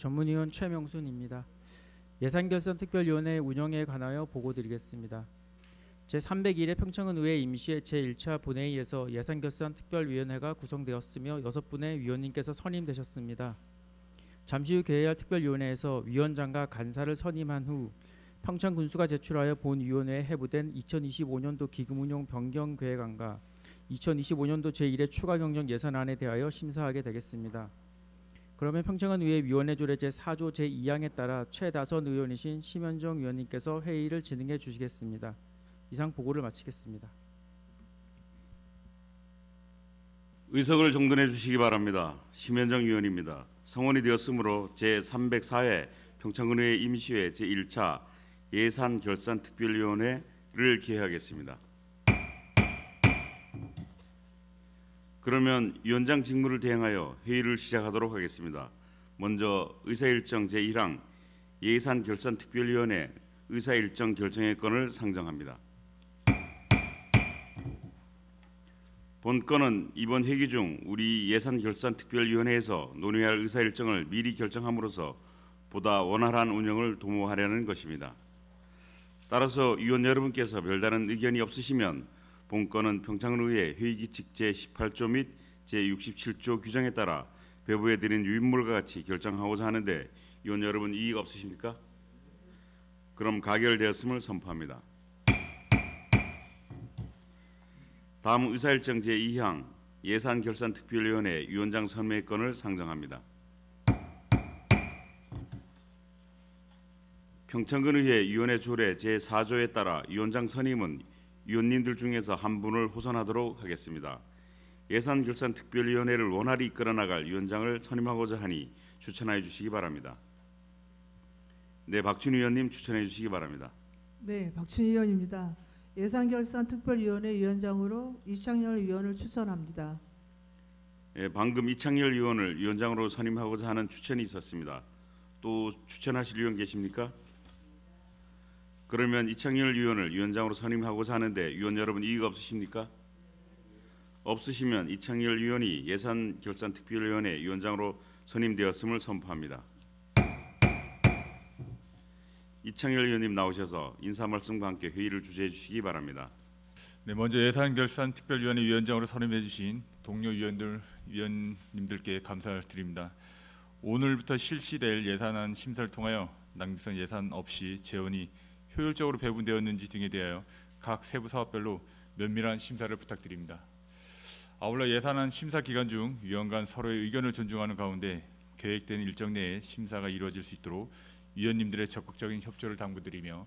전문위원 최명순입니다. 예산결산특별위원회 운영에 관하여 보고드리겠습니다. 제301회 평창은의회 임시회 제1차 본회의에서 예산결산특별위원회가 구성되었으며 6분의 위원님께서 선임되셨습니다. 잠시 후 개회할 특별위원회에서 위원장과 간사를 선임한 후 평창군수가 제출하여 본위원회에 회부된 2025년도 기금운용 변경계획안과 2025년도 제1회 추가경정 예산안에 대하여 심사하게 되겠습니다. 그러면 평창은의회 위원회 조례 제4조 제2항에 따라 최다선 의원이신 심현정 위원님께서 회의를 진행해 주시겠습니다. 이상 보고를 마치겠습니다. 의석을 정돈해 주시기 바랍니다. 심현정 위원입니다. 성원이 되었으므로 제304회 평창은의회 임시회 제1차 예산결산특별위원회를 개회하겠습니다. 그러면 위원장 직무를 대행하여 회의를 시작하도록 하겠습니다. 먼저 의사일정 제1항 예산결산특별위원회 의사일정 결정의 건을 상정합니다. 본 건은 이번 회기 중 우리 예산결산특별위원회에서 논의할 의사일정을 미리 결정함으로써 보다 원활한 운영을 도모하려는 것입니다. 따라서 위원 여러분께서 별다른 의견이 없으시면 본 건은 평창은의회 회의규칙 제18조 및 제67조 규정에 따라 배부해드린 유인물과 같이 결정하고자 하는데 위원 여러분 이의 없으십니까? 그럼 가결되었음을 선포합니다. 다음 의사일정 제2항 예산결산특별위원회 위원장 선임의 건을 상정합니다. 평창군의회 위원회 조례 제4조에 따라 위원장 선임은 위원님들 중에서 한 분을 호선하도록 하겠습니다. 예산결산특별위원회를 원활히 이끌어나갈 위원장을 선임하고자 하니 추천하여 주시기 바랍니다. 네, 박준희 위원님 추천해 주시기 바랍니다. 네, 박준희 위원입니다. 예산결산특별위원회 위원장으로 이창열 위원을 추천합니다. 네, 방금 이창열 위원을 위원장으로 선임하고자 하는 추천이 있었습니다. 또 추천하실 위원 계십니까? 그러면 이창열 위원을 위원장으로 선임하고자 하는데 위원 여러분 이의가 없으십니까? 없으시면 이창열 위원이 예산결산특별위원회 위원장으로 선임되었음을 선포합니다. 이창열 위원님 나오셔서 인사 말씀과 함께 회의를 주재해 주시기 바랍니다. 네, 먼저 예산결산특별위원회 위원장으로 선임해 주신 동료 위원님들께 감사를 드립니다. 오늘부터 실시될 예산안 심사를 통하여 낭비성 예산 없이 재원이 효율적으로 배분되었는지 등에 대하여 각 세부 사업별로 면밀한 심사를 부탁드립니다. 아울러 예산안 심사 기간 중 위원 간 서로의 의견을 존중하는 가운데 계획된 일정 내에 심사가 이루어질 수 있도록 위원님들의 적극적인 협조를 당부드리며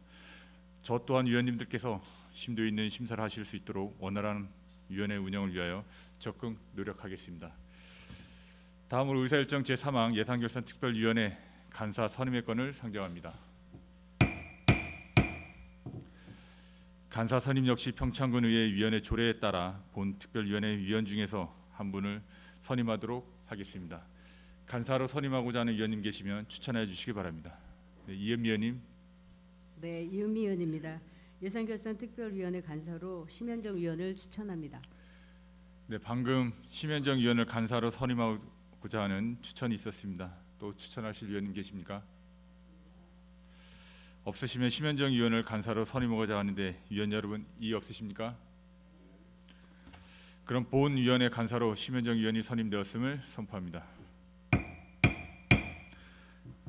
저 또한 위원님들께서 심도 있는 심사를 하실 수 있도록 원활한 위원회 운영을 위하여 적극 노력하겠습니다. 다음으로 의사일정 제3항 예산결산특별위원회 간사 선임의 건을 상정합니다. 간사 선임 역시 평창군의회 위원회 조례에 따라 본 특별위원회 위원 중에서 한 분을 선임하도록 하겠습니다. 간사로 선임하고자 하는 위원님 계시면 추천해 주시기 바랍니다. 네, 이은미 의원님. 네, 이은미 의원입니다. 예산결산특별위원회 간사로 심현정 위원을 추천합니다. 네, 방금 심현정 위원을 간사로 선임하고자 하는 추천이 있었습니다. 또 추천하실 위원님 계십니까? 없으시면 심현정 위원을 간사로 선임하고자 하는데 위원 여러분 이의 없으십니까? 그럼 본 위원회 간사로 심현정 위원이 선임되었음을 선포합니다.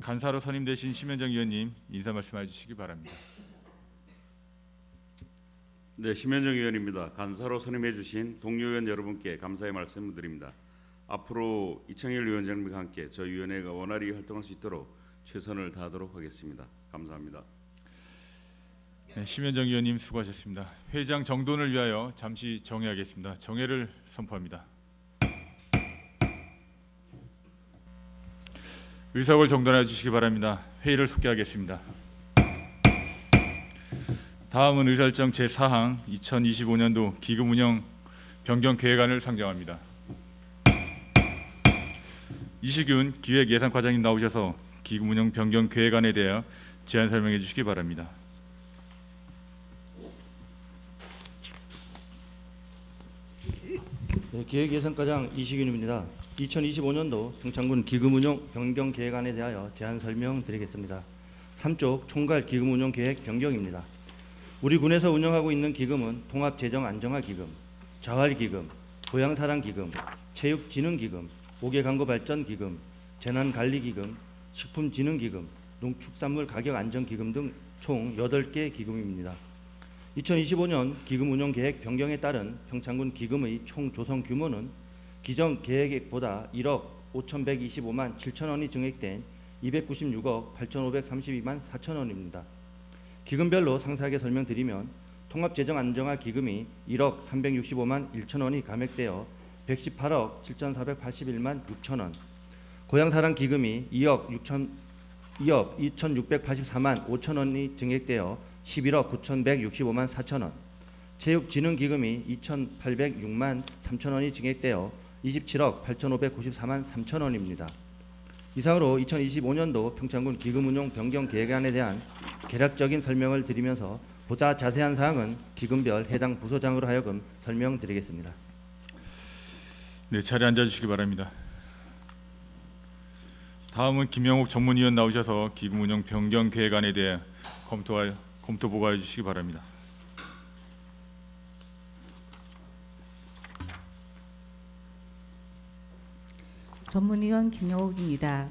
간사로 선임되신 심현정 위원님 인사 말씀해 주시기 바랍니다. 네, 심현정 위원입니다. 간사로 선임해 주신 동료 위원 여러분께 감사의 말씀을 드립니다. 앞으로 이창열 위원장님과 함께 저희 위원회가 원활히 활동할 수 있도록 최선을 다하도록 하겠습니다. 감사합니다. 네, 심현정 위원님 수고하셨습니다. 회의장 정돈을 위하여 잠시 정회하겠습니다. 정회를 선포합니다. 의석을 정돈해 주시기 바랍니다. 회의를 속개하겠습니다. 다음은 의사일정 제4항 2025년도 기금운영 변경계획안을 상정합니다. 이시균 기획예산과장님 나오셔서 기금운영 변경계획안에 대하여 제안 설명해 주시기 바랍니다. 네, 기획예산과장 이시균입니다. 2025년도 평창군 기금운용 변경 계획안에 대하여 제안 설명드리겠습니다. 3쪽 총괄 기금운용 계획 변경입니다. 우리 군에서 운영하고 있는 기금은 통합재정안정화기금, 자활기금, 고향사랑기금, 체육진흥기금, 옥외광고발전기금, 재난관리기금, 식품진흥기금, 농축산물가격안정기금 등 총 8개 기금입니다. 2025년 기금운용계획 변경에 따른 평창군 기금의 총 조성 규모는 기존 계획액보다 1억 5,125만 7천 원이 증액된 296억 8,532만 4천 원입니다. 기금별로 상세하게 설명드리면 통합재정안정화기금이 1억 365만 1천 원이 감액되어 118억 7,481만 6천 원, 고향사랑기금이 2억 2,684만 5천 원이 증액되어 11억 9,165만 4천 원, 체육진흥기금이 2,806만 3천 원이 증액되어 27억 8,594만 3천 원입니다. 이상으로 2025년도 평창군 기금운용 변경 계획안에 대한 개략적인 설명을 드리면서 보다 자세한 사항은 기금별 해당 부서장으로 하여금 설명드리겠습니다. 네, 자리에 앉아주시기 바랍니다. 다음은 김영욱 전문위원 나오셔서 기금운용 변경 계획안에 대해 검토 보고해 주시기 바랍니다. 전문위원 김영옥입니다.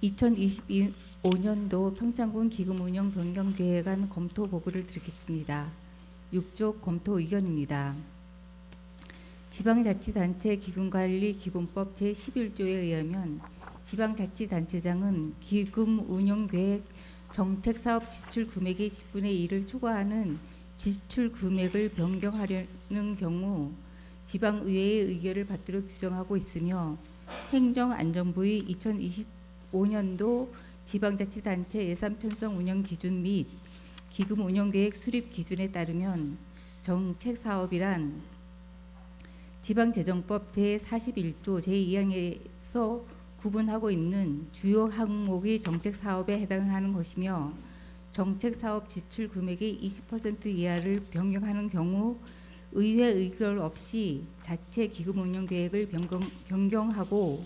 2025년도 평창군 기금운용 변경 계획안 검토 보고를 드리겠습니다. 6조 검토 의견입니다. 지방자치단체 기금관리 기본법 제11조에 의하면 지방자치단체장은 기금운용계획 정책사업 지출 금액의 10분의 1을 초과하는 지출 금액을 변경하려는 경우 지방의회의 의결을 받도록 규정하고 있으며 행정안전부의 2025년도 지방자치단체 예산 편성 운영 기준 및 기금운용계획 수립 기준에 따르면 정책사업이란 지방재정법 제41조 제2항에서 구분하고 있는 주요 항목의 정책사업에 해당하는 것이며 정책사업 지출 금액의 20% 이하를 변경하는 경우 의회 의결 없이 자체 기금운용계획을 변경하고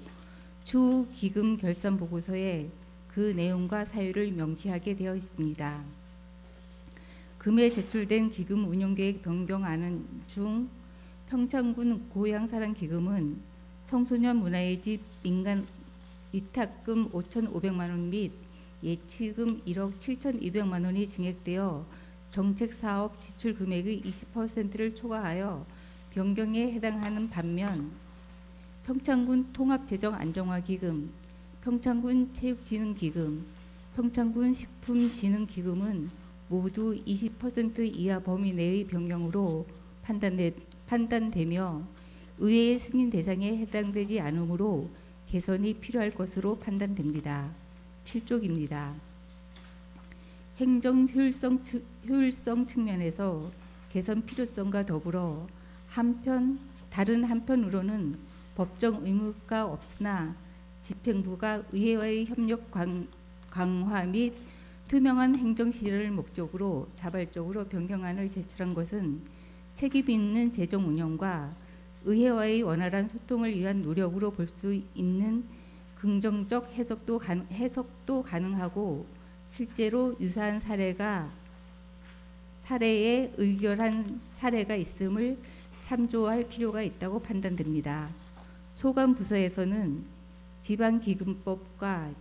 추후 기금 결산 보고서에 그 내용과 사유를 명시하게 되어 있습니다. 금에 제출된 기금운용계획 변경안은 중 평창군 고향사랑기금은 청소년 문화의 집 민간 위탁금 5,500만 원 및 예치금 1억 7,200만 원이 증액되어 정책사업 지출 금액의 20%를 초과하여 변경에 해당하는 반면 평창군 통합재정안정화기금, 평창군 체육진흥기금, 평창군 식품진흥기금은 모두 20% 이하 범위 내의 변경으로 판단되며 의회의 승인 대상에 해당되지 않으므로 개선이 필요할 것으로 판단됩니다. 7쪽입니다. 행정 효율성 측면에서 개선 필요성과 더불어 다른 한편으로는 법정 의무가 없으나 집행부가 의회와의 협력 강화 및 투명한 행정 실현을 목적으로 자발적으로 변경안을 제출한 것은 책임 있는 재정 운영과 의회와의 원활한 소통을 위한 노력으로 볼 수 있는 긍정적 해석도 가능하고 실제로 유사한 사례에 의결한 사례가 있음을 참조할 필요가 있다고 판단됩니다. 소관 부서에서는 지방기금법과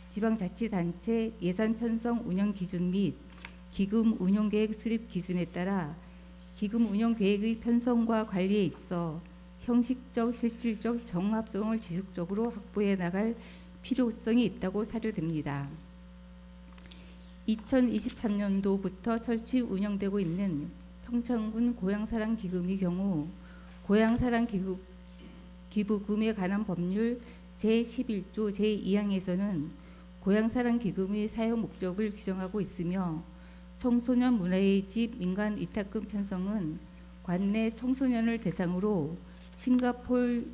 지방자치단체 예산 편성 운영 기준 및 기금 운용계획 수립 기준에 따라 기금 운용계획의 편성과 관리에 있어 형식적, 실질적 정합성을 지속적으로 확보해 나갈 필요성이 있다고 사료됩니다. 2023년도부터 설치 운영되고 있는 평창군 고향사랑기금의 경우 고향사랑기부금에 관한 법률 제11조 제2항에서는 고향사랑기금의 사용 목적을 규정하고 있으며 청소년 문화의 집 민간 위탁금 편성은 관내 청소년을 대상으로 싱가포르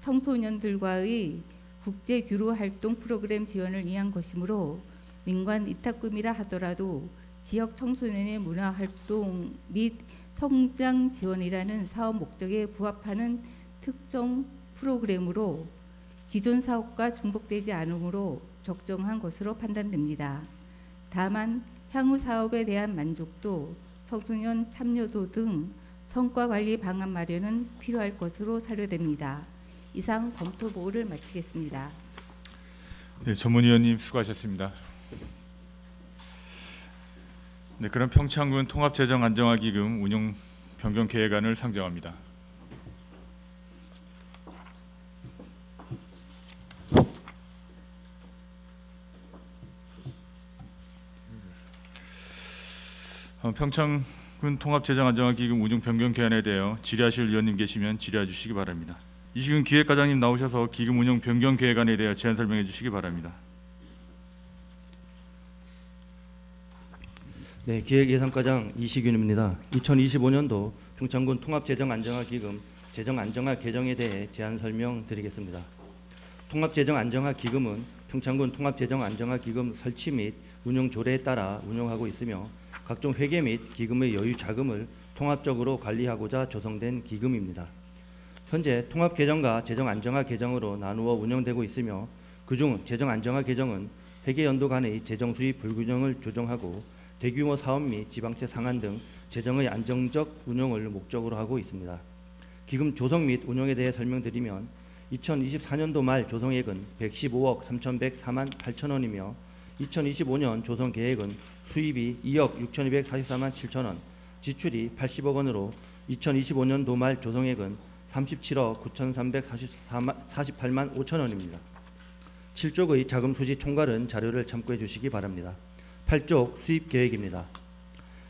청소년들과의 국제 규로 활동 프로그램 지원을 위한 것이므로 민간 위탁금이라 하더라도 지역 청소년의 문화 활동 및 성장 지원이라는 사업 목적에 부합하는 특정 프로그램으로 기존 사업과 중복되지 않으므로 적정한 것으로 판단됩니다. 다만 향후 사업에 대한 만족도, 청소년 참여도 등 성과 관리 방안 마련은 필요할 것으로 사료됩니다. 이상 검토 보고를 마치겠습니다. 네, 전문위원님 수고하셨습니다. 네, 그럼 평창군 통합재정안정화기금 운용 변경 계획안을 상정합니다. 평창군 통합재정안정화기금 운용 변경 계획안에 대하여 질의하실 위원님 계시면 질의해 주시기 바랍니다. 이시근 기획과장님 나오셔서 기금 운용 변경 계획안에 대하여 제안 설명해 주시기 바랍니다. 네, 기획예산과장 이시균입니다. 2025년도 평창군 통합재정안정화기금 재정안정화 개정에 대해 제안 설명드리겠습니다. 통합재정안정화기금은 평창군 통합재정안정화기금 설치 및 운용 조례에 따라 운용하고 있으며 각종 회계 및 기금의 여유 자금을 통합적으로 관리하고자 조성된 기금입니다. 현재 통합개정과 재정안정화 개정으로 나누어 운영되고 있으며 그중 재정안정화 개정은 회계연도 간의 재정수입 불균형을 조정하고 대규모 사업 및 지방채 상환 등 재정의 안정적 운용을 목적으로 하고 있습니다. 기금 조성 및 운용에 대해 설명드리면 2024년도 말 조성액은 115억 3,104만 8천 원이며 2025년 조성 계획은 수입이 2억 6,244만 7천 원, 지출이 80억 원으로 2025년도 말 조성액은 37억 9,348만 5천 원입니다. 7쪽의 자금 수지 총괄은 자료를 참고해 주시기 바랍니다. 8쪽 수입 계획입니다.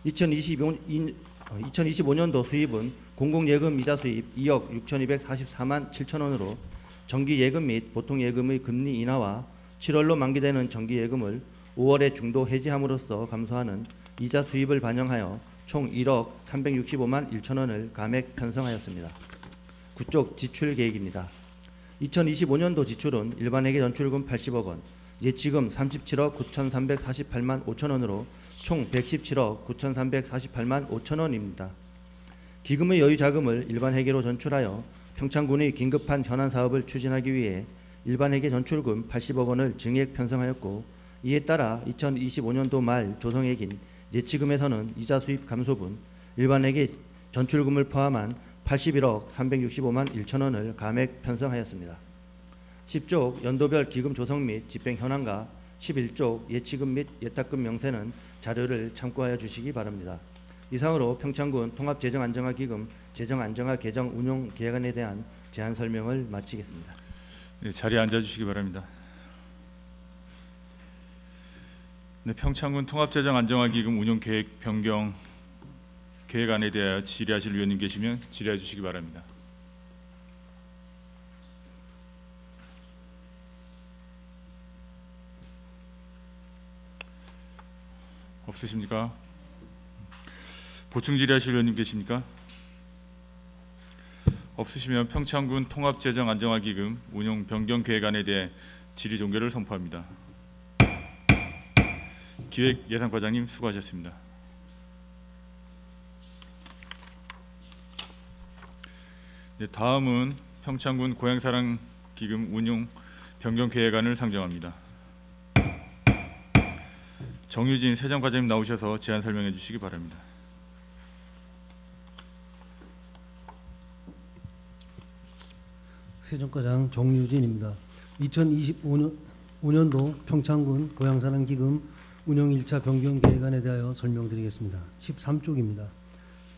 2025년도 수입은 공공예금 이자 수입 2억 6,244만 7천 원으로 정기예금 및 보통예금의 금리 인하와 7월로 만기되는 정기예금을 5월에 중도 해지함으로써 감소하는 이자 수입을 반영하여 총 1억 365만 1천 원을 감액 편성하였습니다. 9쪽 지출 계획입니다. 2025년도 지출은 일반회계 전출금 80억 원, 예치금 37억 9,348만 5천 원으로 총 117억 9,348만 5천 원입니다. 기금의 여유 자금을 일반회계로 전출하여 평창군의 긴급한 현안 사업을 추진하기 위해 일반회계 전출금 80억 원을 증액 편성하였고 이에 따라 2025년도 말 조성액인 예치금에서는 이자 수입 감소분, 일반회계 전출금을 포함한 81억 365만 1천 원을 감액 편성하였습니다. 10쪽 연도별 기금 조성 및 집행 현황과 11쪽 예치금 및 예탁금 명세는 자료를 참고하여 주시기 바랍니다. 이상으로 평창군 통합재정안정화기금 재정안정화 개정 운용 계획안에 대한 제안 설명을 마치겠습니다. 네, 자리에 앉아주시기 바랍니다. 네, 평창군 통합재정안정화기금 운용 계획 변경 계획안에 대하여 질의하실 위원님 계시면 질의해 주시기 바랍니다. 없으십니까? 보충 질의하실 위원님 계십니까? 없으시면 평창군 통합재정안정화기금 운용 변경 계획안에 대해 질의 종결을 선포합니다. 기획예산과장님 수고하셨습니다. 네, 다음은 평창군 고향사랑기금 운용 변경 계획안을 상정합니다. 정유진 세정과장님 나오셔서 제안 설명해 주시기 바랍니다. 세정과장 정유진입니다. 2025년도 평창군 고향사랑기금 운용 1차 변경 계획안에 대하여 설명드리겠습니다. 13쪽입니다.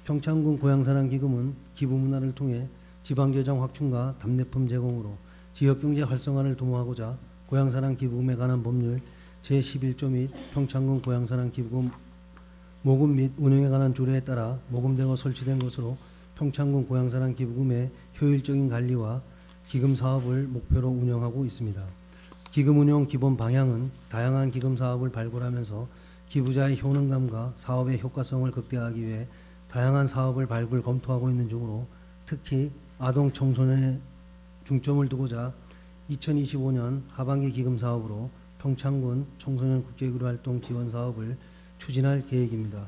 평창군 고향사랑기금은 기부문화를 통해 지방재정 확충과 답례품 제공으로 지역경제 활성화를 도모하고자 고향사랑 기부금에 관한 법률 제11조 및 평창군 고향사랑 기부금 모금 및 운영에 관한 조례에 따라 모금되어 설치된 것으로 평창군 고향사랑 기부금의 효율적인 관리와 기금 사업을 목표로 운영하고 있습니다. 기금 운용 기본 방향은 다양한 기금 사업을 발굴하면서 기부자의 효능감과 사업의 효과성을 극대화하기 위해 다양한 사업을 발굴 검토하고 있는 중으로 특히 아동 청소년에 중점을 두고자 2025년 하반기 기금 사업으로 평창군 청소년 국제교류 활동 지원 사업을 추진할 계획입니다.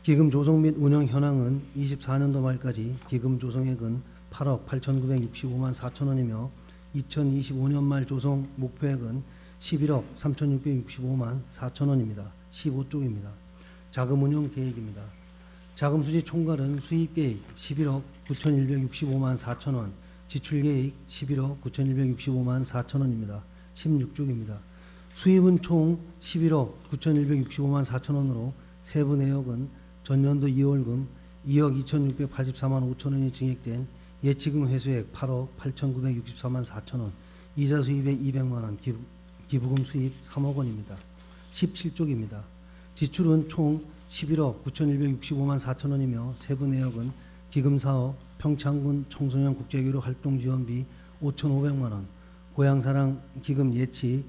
기금 조성 및 운영 현황은 24년도 말까지 기금 조성액은 8억 8,965만 4천 원이며 2025년 말 조성 목표액은 11억 3,665만 4천 원입니다. 15쪽입니다. 자금 운용 계획입니다. 자금 수지 총괄은 수입 계획 11억 9,165만 4천 원, 지출 계획 11억 9,165만 4천 원입니다. 16쪽입니다. 수입은 총 11억 9,165만 4천 원으로 세부 내역은 전년도 2월금 2억 2,684만 5천 원이 증액된 예치금 회수액 8억 8,964만 4천 원, 이자 수입액 200만 원, 기부금 수입 3억 원입니다. 17쪽입니다. 지출은 총 11억 9,165만 4천 원이며 세부 내역은 기금 사업, 평창군 청소년 국제교류 활동 지원비 5,500만 원, 고향사랑 기금 예치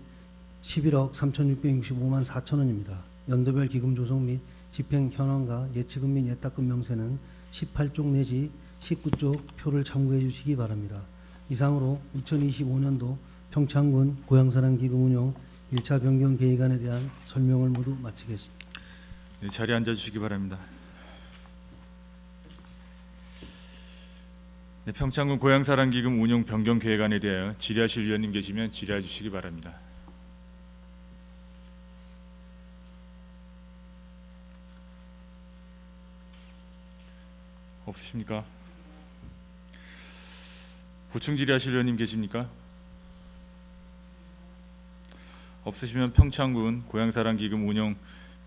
11억 3,665만 4천 원입니다. 연도별 기금 조성 및 집행 현황과 예치금 및 예탁금 명세는 18쪽 내지 19쪽 표를 참고해 주시기 바랍니다. 이상으로 2025년도 평창군 고향사랑 기금 운용 1차 변경 계획안에 대한 설명을 모두 마치겠습니다. 네, 자리에 앉아 주시기 바랍니다. 네, 평창군 고향사랑 기금 운용 변경 계획안에 대하여 질의하실 위원님 계시면 질의해 주시기 바랍니다. 없으십니까? 보충 질의하실 위원님 계십니까? 없으시면 평창군 고향사랑 기금 운용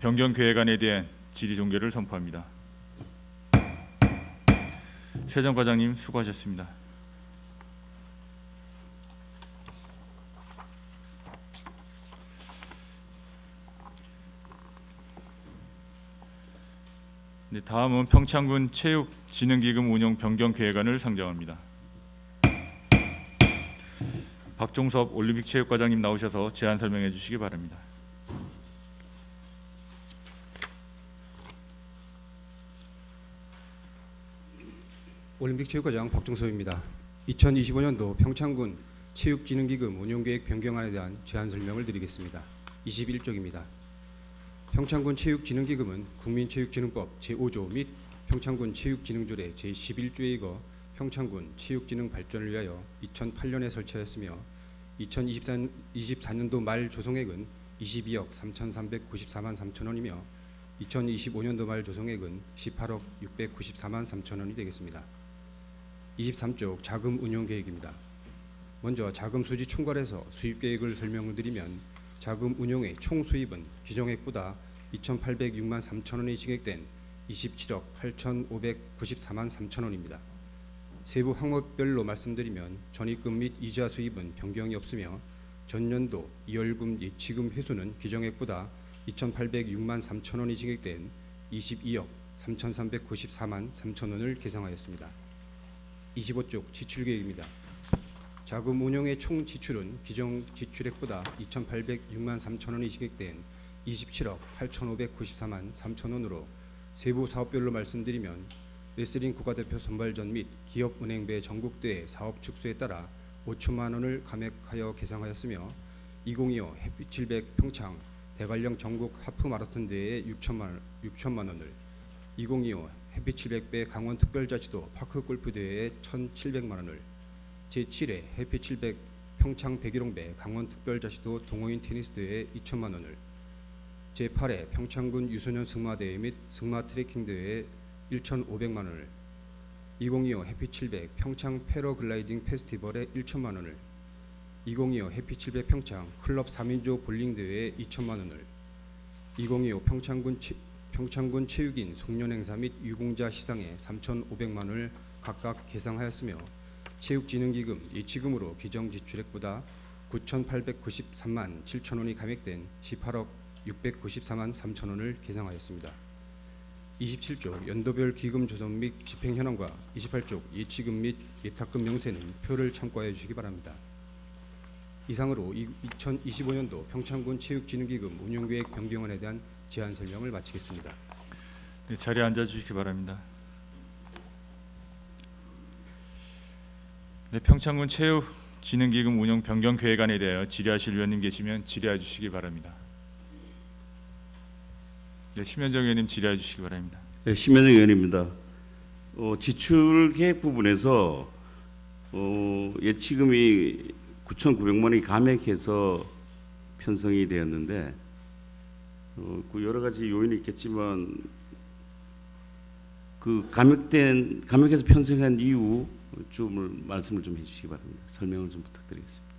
변경 계획안에 대한 질의 종결을 선포합니다. 세정 과장님 수고하셨습니다. 네, 다음은 평창군 체육진흥기금 운용 변경 계획안을 상정합니다. 박종섭 올림픽 체육과장님 나오셔서 제안 설명해 주시기 바랍니다. 올림픽 체육과장 박종섭입니다. 2025년도 평창군 체육진흥기금 운용계획 변경안에 대한 제안 설명을 드리겠습니다. 21쪽입니다. 평창군 체육진흥기금은 국민체육진흥법 제5조 및 평창군 체육진흥조례 제11조에 의거 평창군 체육진흥 발전을 위하여 2008년에 설치하였으며 2024년도 말 조성액은 22억 3,394만 3천 원이며 2025년도 말 조성액은 18억 694만 3천 원이 되겠습니다. 23쪽 자금 운용 계획입니다. 먼저 자금 수지 총괄해서 수입 계획을 설명을 드리면 자금 운용의 총 수입은 기정액보다 2,806만 3천 원이 증액된 27억 8,594만 3천 원입니다. 세부 항목별로 말씀드리면 전입금 및 이자 수입은 변경이 없으며 전년도 2월금 예치금 회수는 기정액보다 2,806만 3천 원이 증액된 22억 3,394만 3천 원을 계상하였습니다. 25쪽 지출 계획입니다. 자금 운용의 총 지출은 기정 지출액보다 2,806만 3천 원이 증액된 27억 8,594만 3천 원으로 세부 사업별로 말씀드리면 레슬링 국가대표 선발전 및 기업은행배 전국대회 사업 축소에 따라 5천만 원을 감액하여 계상하였으며 2025 햇빛 700 평창 대관령 전국 하프 마라톤 대회에 6천만 원을 2025 햇빛 700배 강원 특별자치도 파크 골프 대회에 1,700만 원을 제7회 햇빛 700 평창 백일홍배 강원 특별자치도 동호인 테니스 대회에 2천만 원을 제8회 평창군 유소년 승마대회 및 승마 트레킹 대회에 1,500만 원을 2025 햇빛 700 평창 패러글라이딩 페스티벌에 1천만 원을 2025 햇빛 700 평창 클럽 3인조 볼링 대회에 2천만 원을 2025 평창군 체육인 송년행사 및 유공자 시상에 3,500만 원을 각각 계상하였으며 체육진흥기금 예치금으로 기정 지출액보다 9,893만 7천 원이 감액된 18억 694만 3천 원을 계상하였습니다. 27쪽 연도별 기금 조성 및 집행 현황과 28쪽 예치금 및 예탁금 명세는 표를 참고하여 주시기 바랍니다. 이상으로 2025년도 평창군 체육진흥기금 운용계획 변경안에 대한 제안 설명을 마치겠습니다. 네, 자리에 앉아 주시기 바랍니다. 네, 평창군 체육진흥기금 운용 변경 계획안에 대하여 질의하실 위원님 계시면 질의해 주시기 바랍니다. 네, 심현정 의원님 질의해 주시기 바랍니다. 네, 심현정 의원입니다. 지출 계획 부분에서 예치금이 9,900만 원이 감액해서 편성이 되었는데 그 여러 가지 요인이 있겠지만 그 감액해서 편성한 이유 좀 말씀을 좀 해주시기 바랍니다. 설명을 좀 부탁드리겠습니다.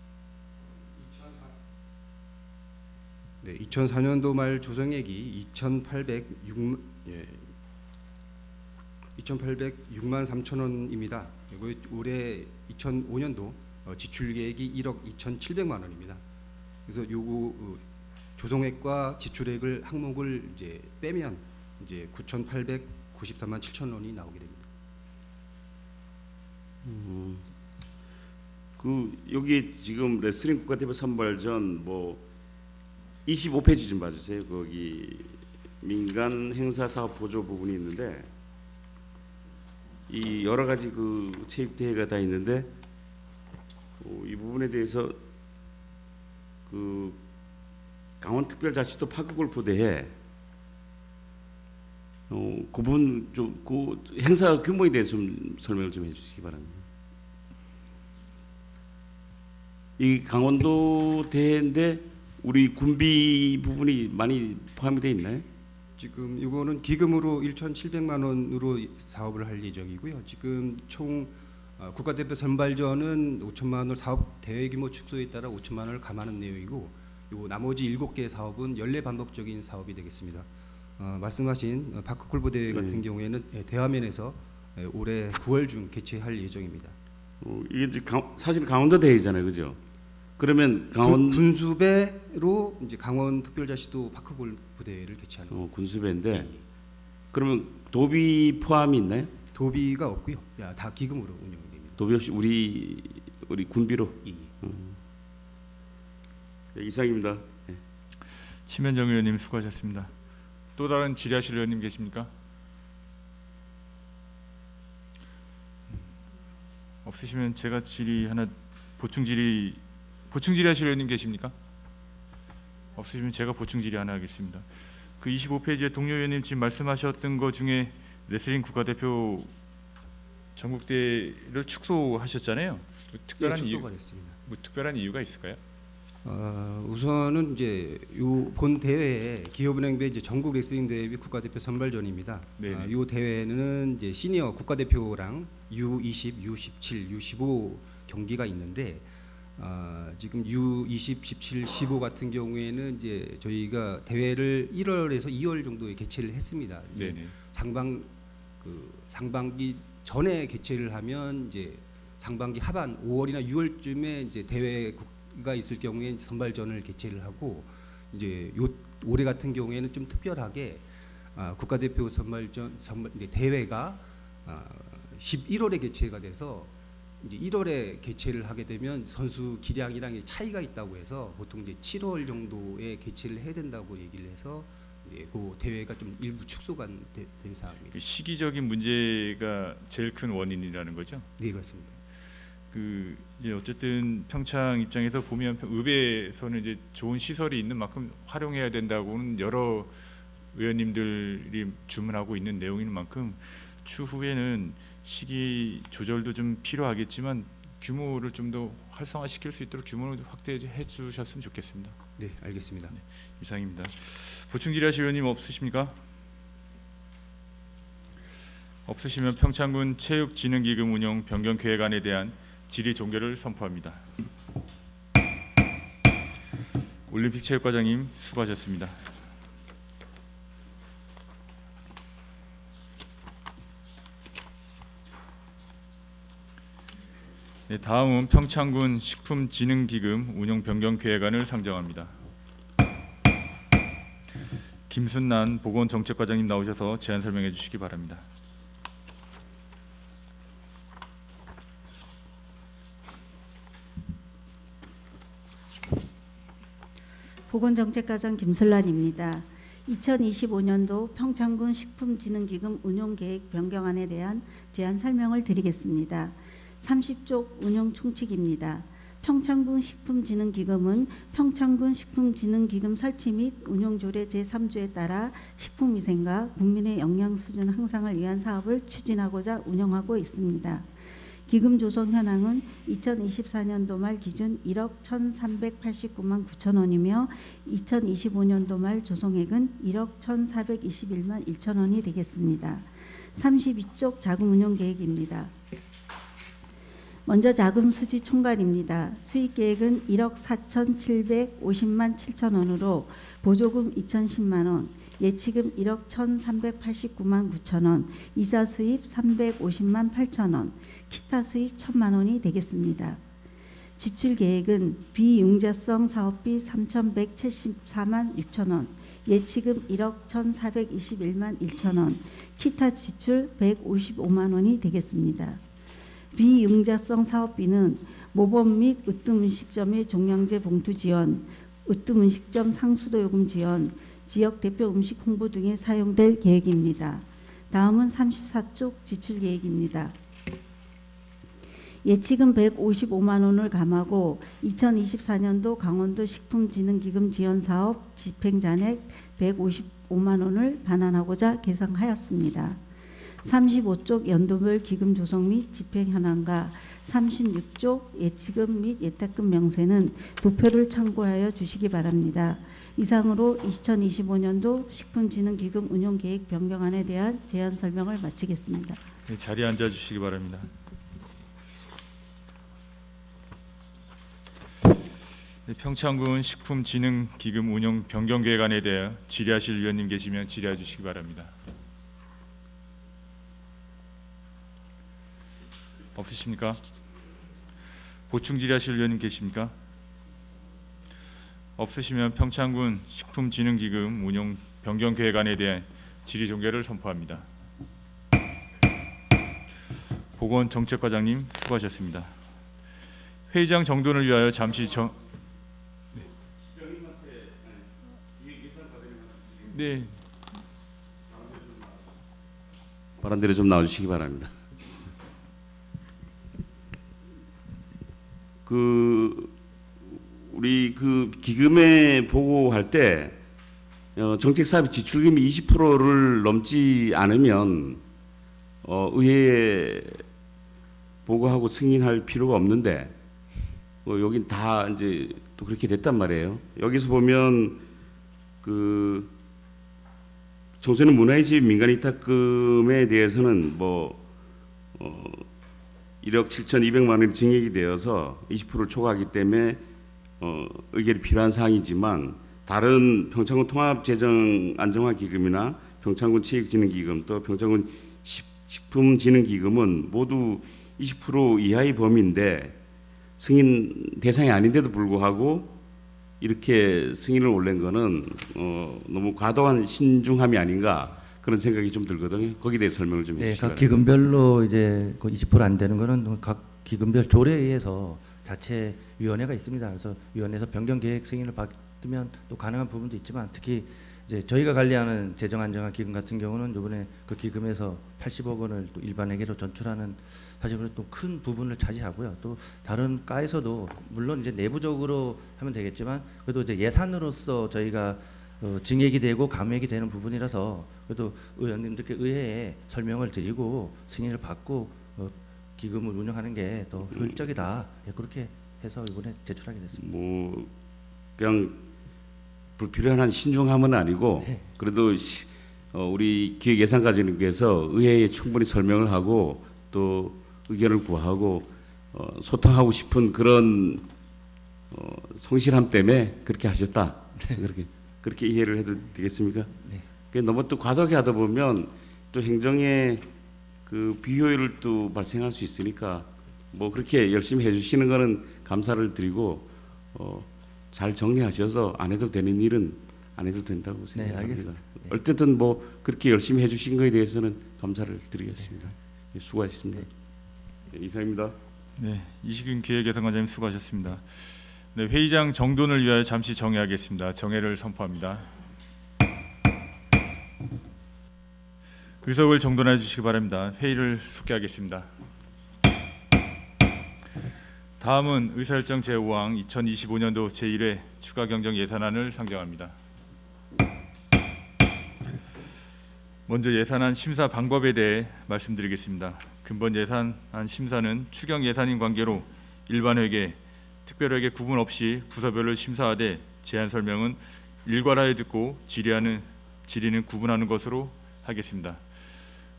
네, 2004년도 말 조성액이 2,806만 3천 원입니다. 그리고 올해 2005년도 지출 계획이 1억 2,700만 원입니다. 그래서 요거 조성액과 지출액을 항목을 이제 빼면 이제 9,894만 7천 원이 나오게 됩니다. 그 여기 지금 레슬링 국가대표 선발전 뭐 25페이지 좀 봐주세요. 거기 민간 행사 사업 보조 부분이 있는데 이 여러 가지 그 체육 대회가 다 있는데 이 부분에 대해서 그 강원특별자치도 파크골프대회 그 부분 좀 그 행사 규모에 대해서 좀 설명을 좀 해주시기 바랍니다. 이 강원도 대회인데 우리 군비 부분이 많이 포함이 돼 있나요? 지금 이거는 기금으로 1,700만 원으로 사업을 할 예정이고요. 지금 총 국가대표 선발전은 5천만 원 사업 대회 규모 축소에 따라 5천만 원을 감하는 내용이고, 요 나머지 7개 사업은 연례 반복적인 사업이 되겠습니다. 말씀하신 파크골프 대회 같은 경우에는 대화면에서 올해 9월 중 개최할 예정입니다. 이게 사실 강원도 대회잖아요, 그죠? 그러면 군수배로 이제 강원특별자치도 파크골프 대회를 개최하는 군수배인데 예. 그러면 도비 포함이 있나요? 도비가 없고요. 다 기금으로 운영됩니다. 도비 없이 우리 군비로. 예. 네, 이상입니다. 네. 심현정 의원님 수고하셨습니다. 또 다른 질의하실 의원님 계십니까? 없으시면 제가 질의 하나 보충 질의하실 의원님 계십니까? 없으시면 제가 보충 질의 하나 하겠습니다. 그 25페이지에 동료 의원님 지금 말씀하셨던 것 중에 레슬링 국가대표 전국대회를 축소하셨잖아요. 특별한 축소가 됐습니다. 뭐 특별한 이유가 있을까요? 우선은 이제 요 본 대회에 기업은행배 이제 전국 레슬링 대회 국가대표 선발전입니다. 요 대회는 이제 시니어 국가대표랑 U20, U17, U15 경기가 있는데 지금 U20, 17, 15 같은 경우에는 이제 저희가 대회를 1월에서 2월 정도에 개최를 했습니다. 이제 상반기 전에 개최를 하면 이제 상반기 하반 5월이나 6월쯤에 이제 대회가 있을 경우에 선발전을 개최를 하고, 이제 올해 같은 경우에는 좀 특별하게 국가대표 대회가 11월에 개최가 돼서 이제 1월에 개최를 하게 되면 선수 기량이랑 차이가 있다고 해서 보통 이제 7월 정도에 개최를 해야 된다고 얘기를 해서 이제 그 대회가 좀 일부 축소가 된 사항입니다. 그 시기적인 문제가 제일 큰 원인이라는 거죠? 네, 그렇습니다. 그 이제 어쨌든 평창 입장에서 보면 읍에서는 이제 좋은 시설이 있는 만큼 활용해야 된다고는 여러 의원님들이 주문하고 있는 내용인 만큼 추후에는 시기 조절도 좀 필요하겠지만 규모를 좀 더 활성화시킬 수 있도록 규모를 확대해 주셨으면 좋겠습니다. 네, 알겠습니다. 네, 이상입니다. 보충 질의하실 의원님 없으십니까? 없으시면 평창군 체육진흥기금 운영 변경 계획안에 대한 질의 종결을 선포합니다. 올림픽 체육과장님 수고하셨습니다. 네, 다음은 평창군 식품진흥기금 운영 변경 계획안을 상정합니다. 김순난 보건정책과장님 나오셔서 제안 설명해 주시기 바랍니다. 보건정책과장 김순란입니다. 2025년도 평창군 식품진흥기금 운용계획 변경안에 대한 제안 설명을 드리겠습니다. 30쪽 운용 총칙입니다. 평창군 식품진흥기금은 평창군 식품진흥기금 설치 및 운용조례 제3조에 따라 식품위생과 국민의 영양수준 향상을 위한 사업을 추진하고자 운영하고 있습니다. 기금 조성 현황은 2024년도 말 기준 1억 1,389만 9천 원이며 2025년도 말 조성액은 1억 1,421만 1천 원이 되겠습니다. 32쪽 자금 운용 계획입니다. 먼저 자금 수지 총괄입니다. 수익 계획은 1억 4,750만 7천 원으로 보조금 2,010만 원, 예치금 1억 1,389만 9천 원, 이자 수입 350만 8천 원, 기타 수입 1,000만 원이 되겠습니다. 지출 계획은 비융자성 사업비 3,174만 6천 원, 예치금 1억 1,421만 1천 원, 기타 지출 155만 원이 되겠습니다. 비융자성 사업비는 모범 및 으뜸 음식점의 종량제 봉투 지원, 으뜸 음식점 상수도 요금 지원, 지역 대표 음식 홍보 등에 사용될 계획입니다. 다음은 34쪽 지출 계획입니다. 예치금 155만 원을 감하고 2024년도 강원도 식품진흥기금 지원사업 집행잔액 155만 원을 반환하고자 계상하였습니다. 35쪽 연도별 기금 조성 및 집행 현황과 36쪽 예치금 및 예탁금 명세는 도표를 참고하여 주시기 바랍니다. 이상으로 2025년도 식품진흥기금 운용계획 변경안에 대한 제안 설명을 마치겠습니다. 네, 자리에 앉아 주시기 바랍니다. 네, 평창군 식품진흥기금 운용 변경 계획안에 대해 질의하실 위원님 계시면 질의해 주시기 바랍니다. 없으십니까? 보충 질의하실 위원님 계십니까? 없으시면 평창군 식품진흥기금 운용 변경 계획안에 대한 질의 종결을 선포합니다. 보건정책과장님 수고하셨습니다. 회의장 정돈을 위하여 잠시 네. 바란대로 좀 나와주시기 바랍니다. 우리 기금에 보고할 때 정책사업 지출금이 20%를 넘지 않으면 의회에 보고하고 승인할 필요가 없는데 여긴 다 이제 또 그렇게 됐단 말이에요. 여기서 보면 청소년 문화의 집 민간위탁금에 대해서는 1억 7,200만 원이 증액이 되어서 20%를 초과하기 때문에 의결이 필요한 사항이지만 다른 평창군 통합재정안정화기금이나 평창군 체육진흥기금 또 평창군 식품진흥기금은 모두 20% 이하의 범위인데 승인 대상이 아닌데도 불구하고 이렇게 승인을 올린 거는 너무 과도한 신중함이 아닌가 그런 생각이 좀 들거든요. 거기에 대해 설명을 좀 해주시기 바랍니다. 각 기금별로 이제 20% 안 되는 거는 각 기금별 조례에 의해서 자체 위원회가 있습니다. 그래서 위원회에서 변경 계획 승인을 받으면 또 가능한 부분도 있지만 특히 이제 저희가 관리하는 재정안정화 기금 같은 경우는 이번에 그 기금에서 80억 원을 또 일반회계로 전출하는 사실 또 큰 부분을 차지하고요. 또 다른 과에서도 물론 이제 내부적으로 하면 되겠지만 그래도 이제 예산으로서 저희가 증액이 되고 감액이 되는 부분이라서 그래도 의원님들께 의회에 설명을 드리고 승인을 받고 기금을 운영하는 게 더 효율적이다. 그렇게 해서 이번에 제출하게 됐습니다. 그냥 불필요한 신중함은 아니고 네. 그래도 우리 기획예산과장님께서 의회에 충분히 설명을 하고 또 의견을 구하고 소통하고 싶은 그런 성실함 때문에 그렇게 하셨다. 네. 그렇게 이해를 해도 되겠습니까? 네. 너무 또 과도하게 하다 보면 또 행정에 비효율을 또 발생할 수 있으니까 그렇게 열심히 해주시는 거는 감사를 드리고 잘 정리하셔서 안 해도 되는 일은 안 해도 된다고 생각합니다. 네, 알겠습니다. 네. 어쨌든 그렇게 열심히 해주신 거에 대해서는 감사를 드리겠습니다. 네. 수고하셨습니다. 네, 이상입니다. 네, 이시균 기획예산관장님 수고하셨습니다. 네, 회의장 정돈을 위하여 잠시 정회하겠습니다. 정회를 선포합니다. 의석을 정돈해 주시기 바랍니다. 회의를 속개하겠습니다. 다음은 의사일정 제5항 2025년도 제1회 추가 경정 예산안을 상정합니다. 먼저 예산안 심사 방법에 대해 말씀드리겠습니다. 근본 예산안 심사는 추경 예산인 관계로 일반 회계, 특별회계 구분 없이 부서별로 심사하되 제안 설명은 일괄하여 듣고 질의는 구분하는 것으로 하겠습니다.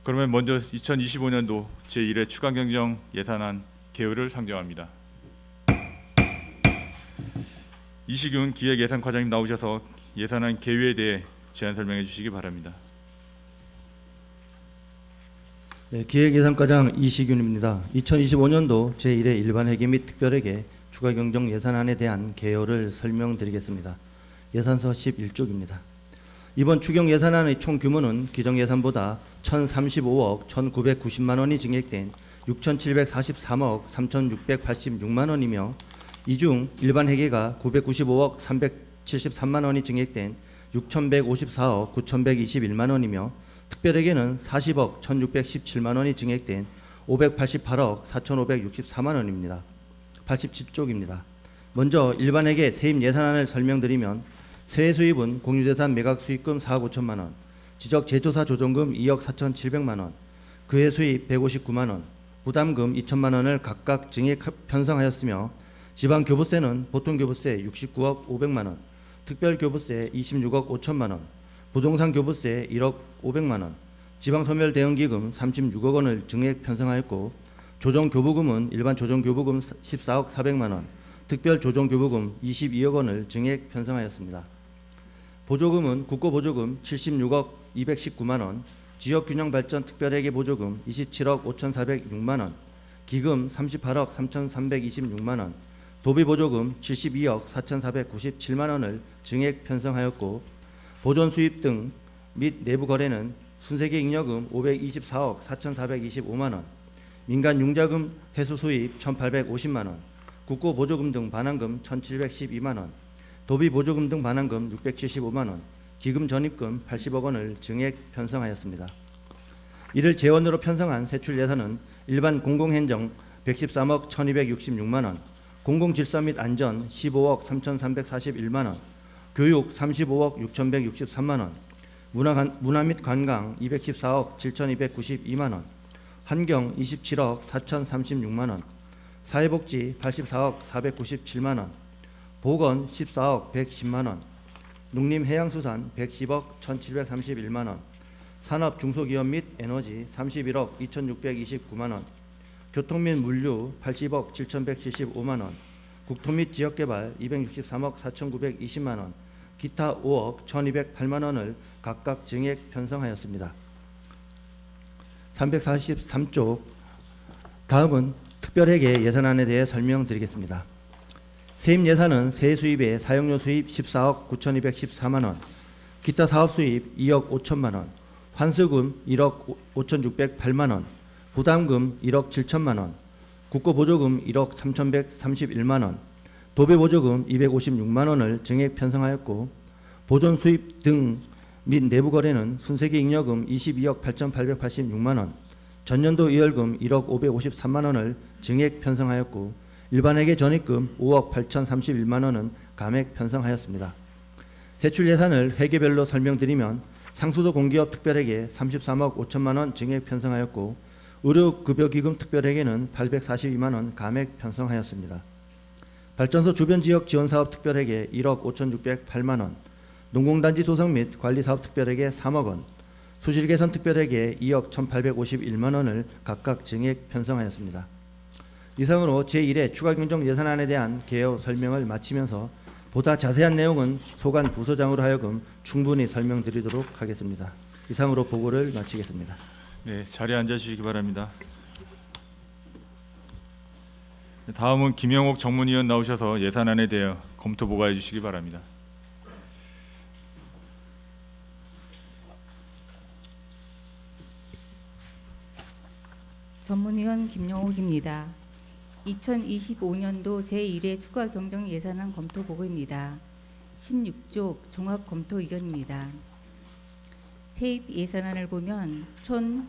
그러면 먼저 2025년도 제1회 추가경정 예산안 개요를 상정합니다. 이시균 기획예산과장님 나오셔서 예산안 개요에 대해 제안 설명해 주시기 바랍니다. 네, 기획예산과장 이시균입니다. 2025년도 제1회 일반회계 및 특별회계 추가경정 예산안에 대한 개요를 설명드리겠습니다. 예산서 11쪽입니다. 이번 추경 예산안의 총 규모는 기정 예산보다 1,035억 1,990만 원이 증액된 6,743억 3,686만 원이며 이 중 일반 회계가 995억 373만 원이 증액된 6,154억 9,121만 원이며 특별회계는 40억 1,617만 원이 증액된 588억 4,564만 원입니다. 87쪽입니다. 먼저 일반 회계 세입 예산안을 설명드리면 세외 수입은 공유재산 매각 수익금 4억 5천만 원, 지적 제조사 조정금 2억 4,700만 원, 그해 수입 159만 원, 부담금 2천만 원을 각각 증액 편성하였으며 지방교부세는 보통교부세 69억 500만 원, 특별교부세 26억 5천만 원, 부동산 교부세 1억 500만 원, 지방소멸대응기금 36억 원을 증액 편성하였고 조정교부금은 일반 조정교부금 14억 400만 원, 특별조정교부금 22억 원을 증액 편성하였습니다. 보조금은 국고보조금 76억 219만 원, 지역균형발전 특별회계 보조금 27억 5,406만 원, 기금 38억 3,326만 원, 도비보조금 72억 4,497만 원을 증액 편성하였고 보존수입 등 및 내부거래는 순세계 잉여금 524억 4,425만 원, 민간 융자금 회수 수입 1,850만 원, 국고보조금 등 반환금 1,712만 원, 도비보조금 등 반환금 675만 원, 기금 전입금 80억 원을 증액 편성하였습니다. 이를 재원으로 편성한 세출 예산은 일반 공공행정 113억 1,266만 원, 공공질서 및 안전 15억 3,341만 원, 교육 35억 6,163만 원, 문화 및 관광 214억 7,292만 원, 환경 27억 4,036만 원, 사회복지 84억 497만 원, 보건 14억 110만 원, 농림해양수산 110억 1,731만 원, 산업 중소기업 및 에너지 31억 2,629만 원, 교통 및 물류 80억 7,175만 원, 국토 및 지역개발 263억 4,920만 원, 기타 5억 1,208만 원을 각각 증액 편성하였습니다. 343쪽 다음은 특별회계 예산안에 대해 설명드리겠습니다. 세입 예산은 세수입에 사용료 수입 14억 9,214만 원, 기타 사업 수입 2억 5천만 원, 환수금 1억 5,608만 원, 부담금 1억 7천만 원, 국고보조금 1억 3,131만 원, 도배보조금 256만 원을 증액 편성하였고 보존 수입 등 및 내부거래는 순세계 잉여금 22억 8,886만 원, 전년도 이월금 1억 553만 원을 증액 편성하였고 일반회계 전입금 5억 8,031만 원은 감액 편성하였습니다. 세출 예산을 회계별로 설명드리면 상수도 공기업 특별회계 33억 5천만 원 증액 편성하였고 의료급여기금 특별회계는 842만 원 감액 편성하였습니다. 발전소 주변지역 지원사업 특별회계 1억 5,608만 원, 농공단지 조성 및 관리사업 특별회계 3억 원, 수질개선 특별회계 2억 1,851만 원을 각각 증액 편성하였습니다. 이상으로 제1회 추가경정 예산안에 대한 개요 설명을 마치면서 보다 자세한 내용은 소관 부서장으로 하여금 충분히 설명드리도록 하겠습니다. 이상으로 보고를 마치겠습니다. 네, 자리에 앉아주시기 바랍니다. 다음은 김영옥 정문위원 나오셔서 예산안에 대해 검토 보고해 주시기 바랍니다. 전문위원 김영옥입니다. 2025년도 제1회 추가경정 예산안 검토 보고입니다. 16쪽 종합검토 의견입니다. 세입 예산안을 보면 총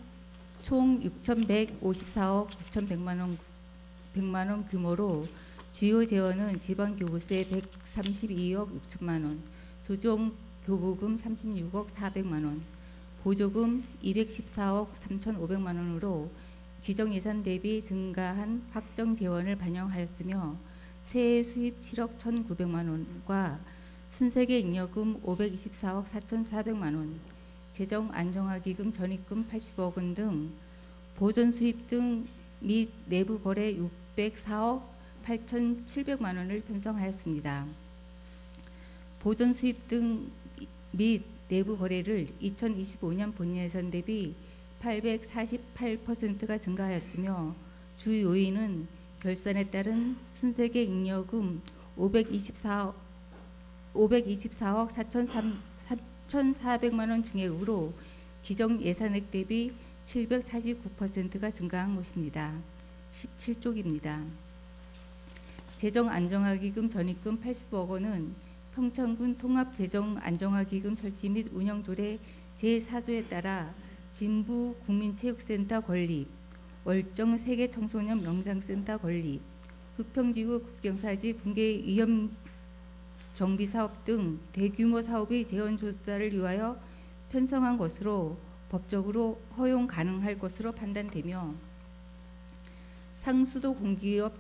6,154억 9,100만 원 규모로 주요 재원은 지방교부세 132억 6천만 원, 조정교부금 36억 400만 원, 보조금 214억 3,500만 원으로 기정 예산 대비 증가한 확정 재원을 반영하였으며 세해 수입 7억 1,900만 원과 순세계 잉여금 524억 4,400만 원, 재정 안정화 기금 전입금 80억 원 등 보전 수입 등 및 내부 거래 604억 8,700만 원을 편성하였습니다. 보전 수입 등 및 내부 거래를 2025년 본년 예산 대비 848%가 증가하였으며 주 요인은 결산에 따른 순세계 잉여금 524억 4,400만 원 증액으로 기정 예산액 대비 749%가 증가한 것입니다. 17쪽입니다. 재정 안정화 기금 전입금 80억 원은 평창군 통합 재정 안정화 기금 설치 및 운영 조례 제4조에 따라 진부 국민체육센터 건립, 월정 세계 청소년 명장센터 건립, 흑평지구 국경사지 붕괴 위험 정비 사업 등 대규모 사업의 재원 조사를 위하여 편성한 것으로 법적으로 허용 가능할 것으로 판단되며 상수도 공기업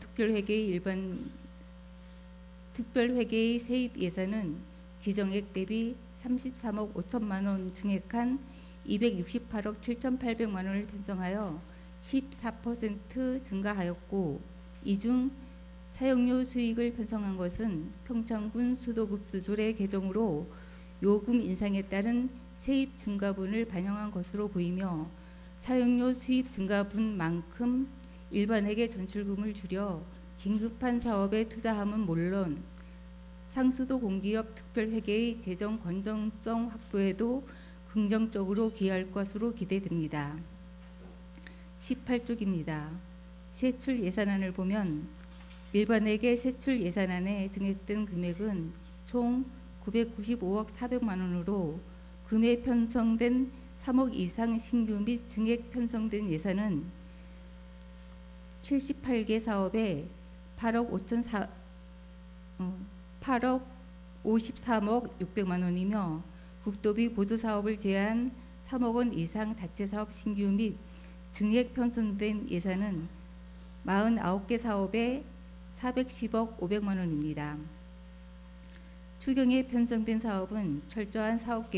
특별회계의 세입 예산은 기정액 대비 33억 5천만 원 증액한 268억 7,800만 원을 편성하여 14% 증가하였고, 이중 사용료 수익을 편성한 것은 평창군 수도급수 조례 개정으로 요금 인상에 따른 세입 증가분을 반영한 것으로 보이며, 사용료 수입 증가분만큼 일반에게 전출금을 줄여 긴급한 사업에 투자함은 물론 상수도 공기업 특별회계의 재정 건전성 확보에도 긍정적으로 기여할 것으로 기대됩니다. 18쪽입니다. 세출 예산안을 보면 일반에게 세출 예산안에 증액된 금액은 총 995억 400만 원으로 금액 편성된 3억 이상 신규 및 증액 편성된 예산은 78개 사업에 8억 53억 600만 원이며 국도비 보조 사업을 제한 3억 원 이상 자체 사업 신규 및 증액 편성된 예산은 49개 사업에 410억 500만 원입니다. 추경에 편성된 사업은 철저한 사업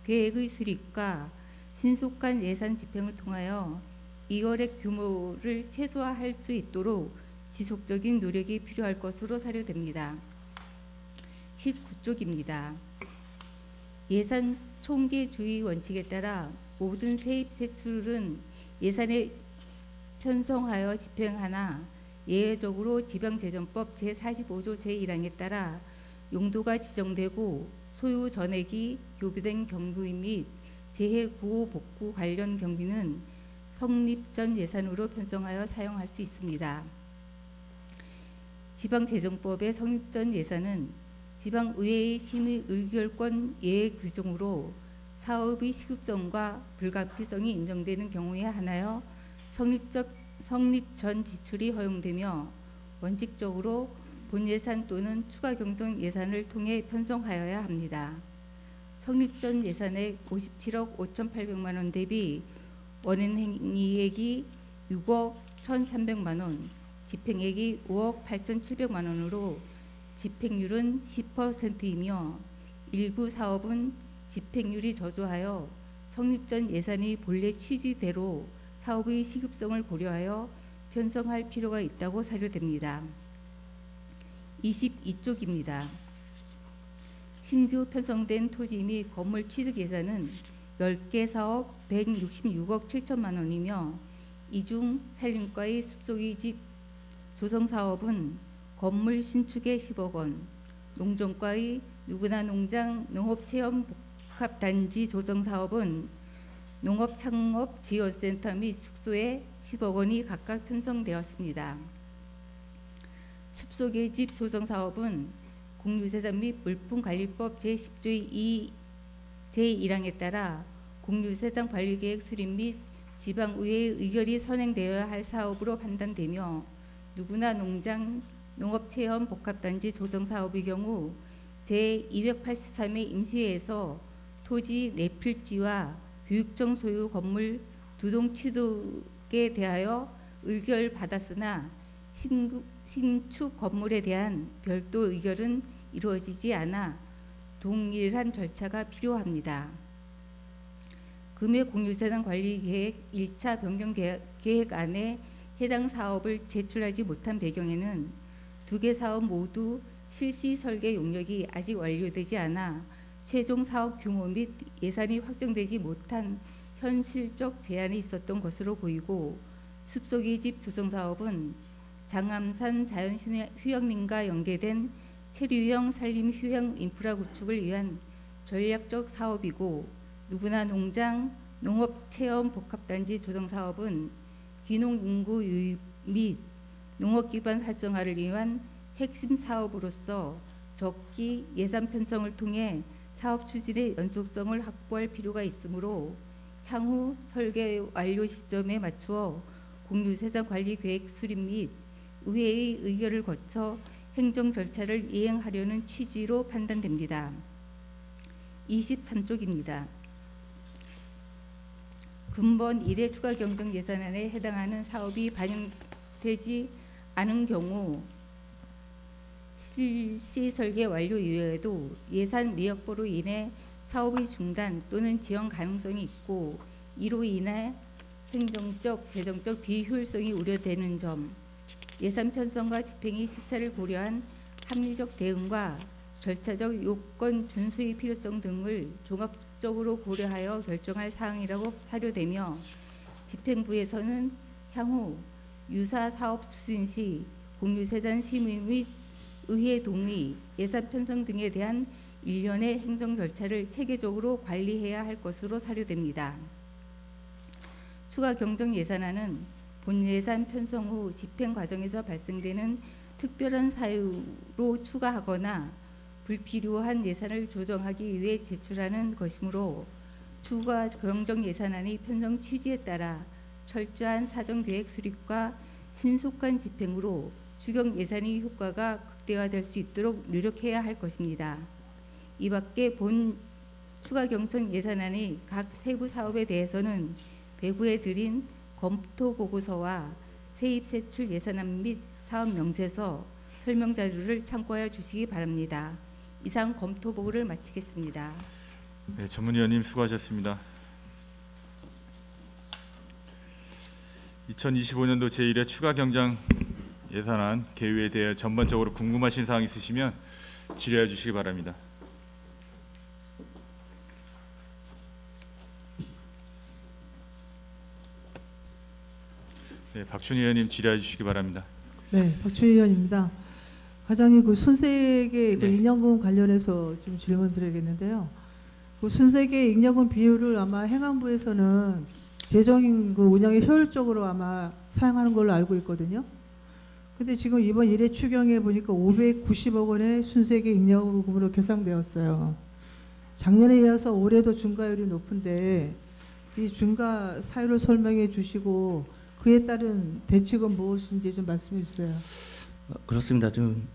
계획의 수립과 신속한 예산 집행을 통하여 이거액 규모를 최소화할 수 있도록 지속적인 노력이 필요할 것으로 사료됩니다. 19쪽입니다. 예산 총계주의 원칙에 따라 모든 세입 세출은 예산에 편성하여 집행하나 예외적으로 지방재정법 제45조 제1항에 따라 용도가 지정되고 소요 전액이 교부된 경비 및 재해 구호 복구 관련 경비는 성립 전 예산으로 편성하여 사용할 수 있습니다. 지방재정법의 성립 전 예산은 지방의회의 심의 의결권 예외 규정으로 사업의 시급성과 불가피성이 인정되는 경우에 한하여 성립 전 지출이 허용되며 원칙적으로 본예산 또는 추가 경정 예산을 통해 편성하여야 합니다. 성립 전 예산액 57억 5,800만 원 대비 원행이액이 6억 1,300만 원, 집행액이 5억 8,700만 원으로 집행률은 10%이며 일부 사업은 집행률이 저조하여 성립 전 예산의 본래 취지대로 사업의 시급성을 고려하여 편성할 필요가 있다고 사료됩니다. 22쪽입니다. 신규 편성된 토지 및 건물 취득 예산은 10개 사업 166억 7천만 원이며 이 중 산림과의 숲속의 집 조성 사업은 건물 신축에 10억 원, 농정과의 누구나 농장 농업체험 복합단지 조성 사업은 농업창업지원센터 및 숙소에 10억 원이 각각 편성되었습니다. 숲속의 집 조성 사업은 공유재산 및 물품관리법 제10조의 제1항에 따라 공유재산 관리계획 수립 및 지방의회의 의결이 선행되어야 할 사업으로 판단되며 누구나 농장 농업체험 복합단지 조성 사업의 경우 제283의 임시회에서 토지 내필지와 교육청 소유 건물 두동 사업에 대하여 의결 받았으나 신축 건물에 대한 별도 의결은 이루어지지 않아 동일한 절차가 필요합니다. 금액공유재산 관리계획 1차 변경 계획안에 해당 사업을 제출하지 못한 배경에는 두 개 사업 모두 실시 설계 용역이 아직 완료되지 않아 최종 사업 규모 및 예산이 확정되지 못한 현실적 제한이 있었던 것으로 보이고, 숲속의 집 조성 사업은 장암산 자연휴양림과 연계된 체류형 산림휴양 인프라 구축을 위한 전략적 사업이고, 누구나 농장, 농업체험 복합단지 조성 사업은 귀농 인구 유입 및 농업 기반 활성화를 위한 핵심 사업으로서 적기 예산 편성을 통해 사업 추진의 연속성을 확보할 필요가 있으므로 향후 설계 완료 시점에 맞추어 공유재산관리계획 수립 및 의회의 의결을 거쳐 행정 절차를 이행하려는 취지로 판단됩니다. 23쪽입니다. 근본 1회 추가 경정 예산안에 해당하는 사업이 반영되지 않은 경우 실시 설계 완료 이후에도 예산 미확보로 인해 사업의 중단 또는 지연 가능성이 있고, 이로 인해 행정적, 재정적 비효율성이 우려되는 점, 예산 편성과 집행의 시차를 고려한 합리적 대응과 절차적 요건 준수의 필요성 등을 종합적으로 고려하여 결정할 사항이라고 사료되며, 집행부에서는 향후 유사 사업 추진 시 공유재산 심의 및 의회 동의, 예산 편성 등에 대한 일련의 행정 절차를 체계적으로 관리해야 할 것으로 사료됩니다. 추가 경정 예산안은 본 예산 편성 후 집행 과정에서 발생되는 특별한 사유로 추가하거나 불필요한 예산을 조정하기 위해 제출하는 것이므로, 추가 경정 예산안의 편성 취지에 따라 철저한 사정계획 수립과 신속한 집행으로 추경 예산의 효과가 극대화될 수 있도록 노력해야 할 것입니다. 이 밖에 본 추가 경정 예산안의 각 세부 사업에 대해서는 배부에 드린 검토 보고서와 세입 세출 예산안 및 사업 명세서 설명 자료를 참고하여 주시기 바랍니다. 이상 검토 보고를 마치겠습니다. 네, 전문위원님 수고하셨습니다. 2025년도 제1회 추가 경정 예산안 개요에 대해 전반적으로 궁금하신 사항 있으시면 질의해 주시기 바랍니다. 네, 박춘희 의원님 질의해 주시기 바랍니다. 네, 박춘희 의원입니다. 과장님, 그 순세계 그 네. 잉여금 관련해서 좀 질문 드리겠는데요. 그 순세계 잉여금 비율을 아마 행안부에서는 재정 그 운영에 효율적으로 아마 사용하는 걸로 알고 있거든요. 근데 지금 이번 1회 추경에 보니까 590억 원의 순세계 잉여금으로 계산되었어요. 작년에 이어서 올해도 중과율이 높은데 이 중과 사유를 설명해 주시고 그에 따른 대책은 무엇인지 좀 말씀해 주세요. 그렇습니다. 지금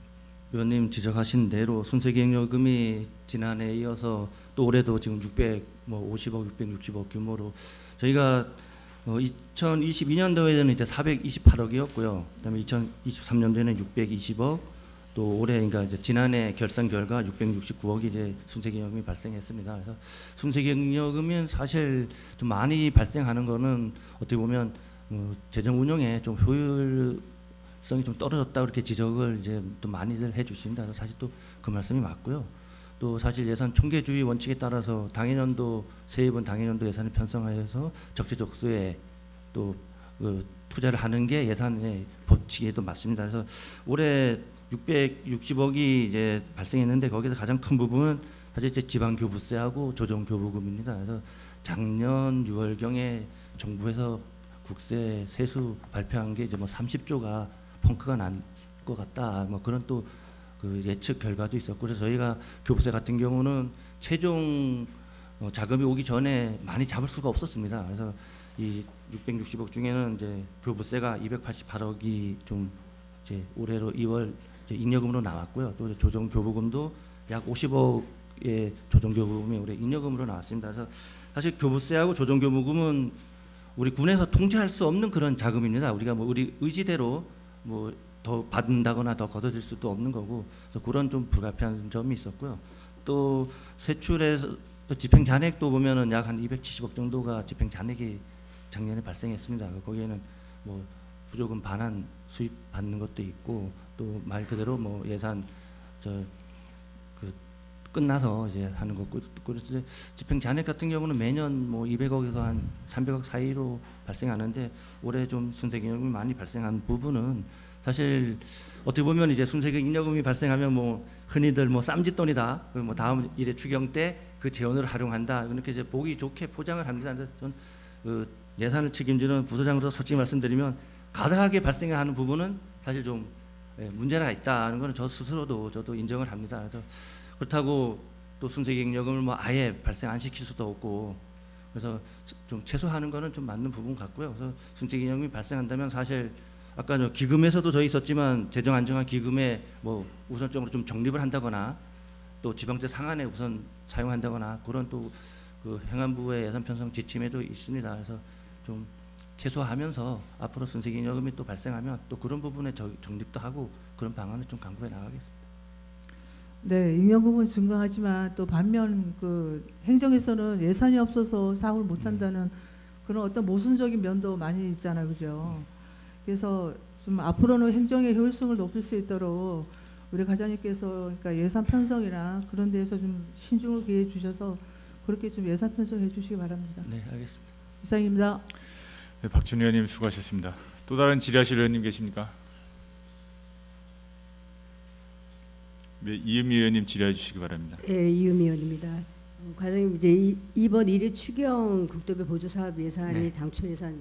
의원님 지적하신 대로 순세계잉여금이 지난해에 이어서 또 올해도 지금 650억, 660억 규모로 저희가 2022년도에는 이제 428억이었고요. 그다음에 2023년도에는 620억, 또 올해 그러니까 이제 지난해 결산 결과 669억이 이제 순세계잉여금이 발생했습니다. 그래서 순세계잉여금은 사실 좀 많이 발생하는 거는 어떻게 보면 재정 운영에 좀 효율성이 좀 떨어졌다 그렇게 지적을 이제 또 많이들 해주십니다. 그래서 사실 또 그 말씀이 맞고요. 또 사실 예산 총계주의 원칙에 따라서 당해년도 세입은 당해년도 예산을 편성하여서 적재적소에 또 투자를 하는 게 예산의 법칙에도 맞습니다. 그래서 올해 660억이 이제 발생했는데 거기서 가장 큰 부분은 사실 이제 지방교부세하고 조정교부금입니다. 그래서 작년 6월경에 정부에서 국세 세수 발표한 게 이제 뭐 30조가 펑크가 난 것 같다. 뭐 그런 또 그 예측 결과도 있었고, 그래서 저희가 교부세 같은 경우는 최종 자금이 오기 전에 많이 잡을 수가 없었습니다. 그래서 이 660억 중에는 이제 교부세가 288억이 좀 이제 올해로 2월 이제 잉여금으로 나왔고요. 또 조정 교부금도 약 50억의 조정 교부금이 올해 잉여금으로 나왔습니다. 그래서 사실 교부세하고 조정 교부금은 우리 군에서 통제할 수 없는 그런 자금입니다. 우리가 뭐 우리 의지대로 뭐 더 받는다거나 더 걷어들 수도 없는 거고, 그래서 그런 좀 불가피한 점이 있었고요. 또 세출에서 또 집행 잔액도 보면은 약 한 270억 정도가 집행 잔액이 작년에 발생했습니다. 거기에는 뭐 부조금 반환 수입 받는 것도 있고, 또 말 그대로 뭐 예산 끝나서 이제 하는 거고, 그래서 집행 잔액 같은 경우는 매년 뭐 200억에서 한 300억 사이로 발생하는데, 올해 좀 순세기금이 많이 발생한 부분은 사실 어떻게 보면 이제 순세기금이 발생하면 뭐 흔히들 뭐 쌈짓돈이다, 뭐 다음 일의 추경 때 그 재원을 활용한다, 이렇게 이제 보기 좋게 포장을 합니다. 그래서 전 그 예산을 책임지는 부서장으로서 솔직히 말씀드리면 가다하게 발생하는 부분은 사실 좀 문제가 있다는 것은 저 스스로도 저도 인정을 합니다. 그래서 그렇다고 또 순세기금을 뭐 아예 발생 안 시킬 수도 없고, 그래서 좀 최소화하는 거는 좀 맞는 부분 같고요. 그래서 순세기금이 발생한다면 사실 아까 저 기금에서도 저희 있었지만 재정 안정화 기금에 뭐 우선적으로 좀 적립을 한다거나, 또 지방세 상한에 우선 사용한다거나, 그런 또 그 행안부의 예산 편성 지침에도 있습니다. 그래서 좀 최소화하면서 앞으로 순세기금이 또 발생하면 또 그런 부분에 적립도 하고 그런 방안을 좀 강구해 나가겠습니다. 네, 잉여금은 증가하지만 또 반면 그 행정에서는 예산이 없어서 사업을 못한다는 그런 어떤 모순적인 면도 많이 있잖아요, 그죠? 그래서 좀 앞으로는 행정의 효율성을 높일 수 있도록 우리 과장님께서 그러니까 예산 편성이나 그런 데에서 좀 신중을 기해 주셔서 그렇게 좀 예산 편성해 주시기 바랍니다. 네, 알겠습니다. 이상입니다. 네, 박준 의원님 수고하셨습니다. 또 다른 질의하실 의원님 계십니까? 네, 이은미 의원님 질의해 주시기 바랍니다. 예, 이은미 의원입니다. 과장님, 이제 이번 1위 추경 국도비 보조 사업 예산이 네. 당초 예산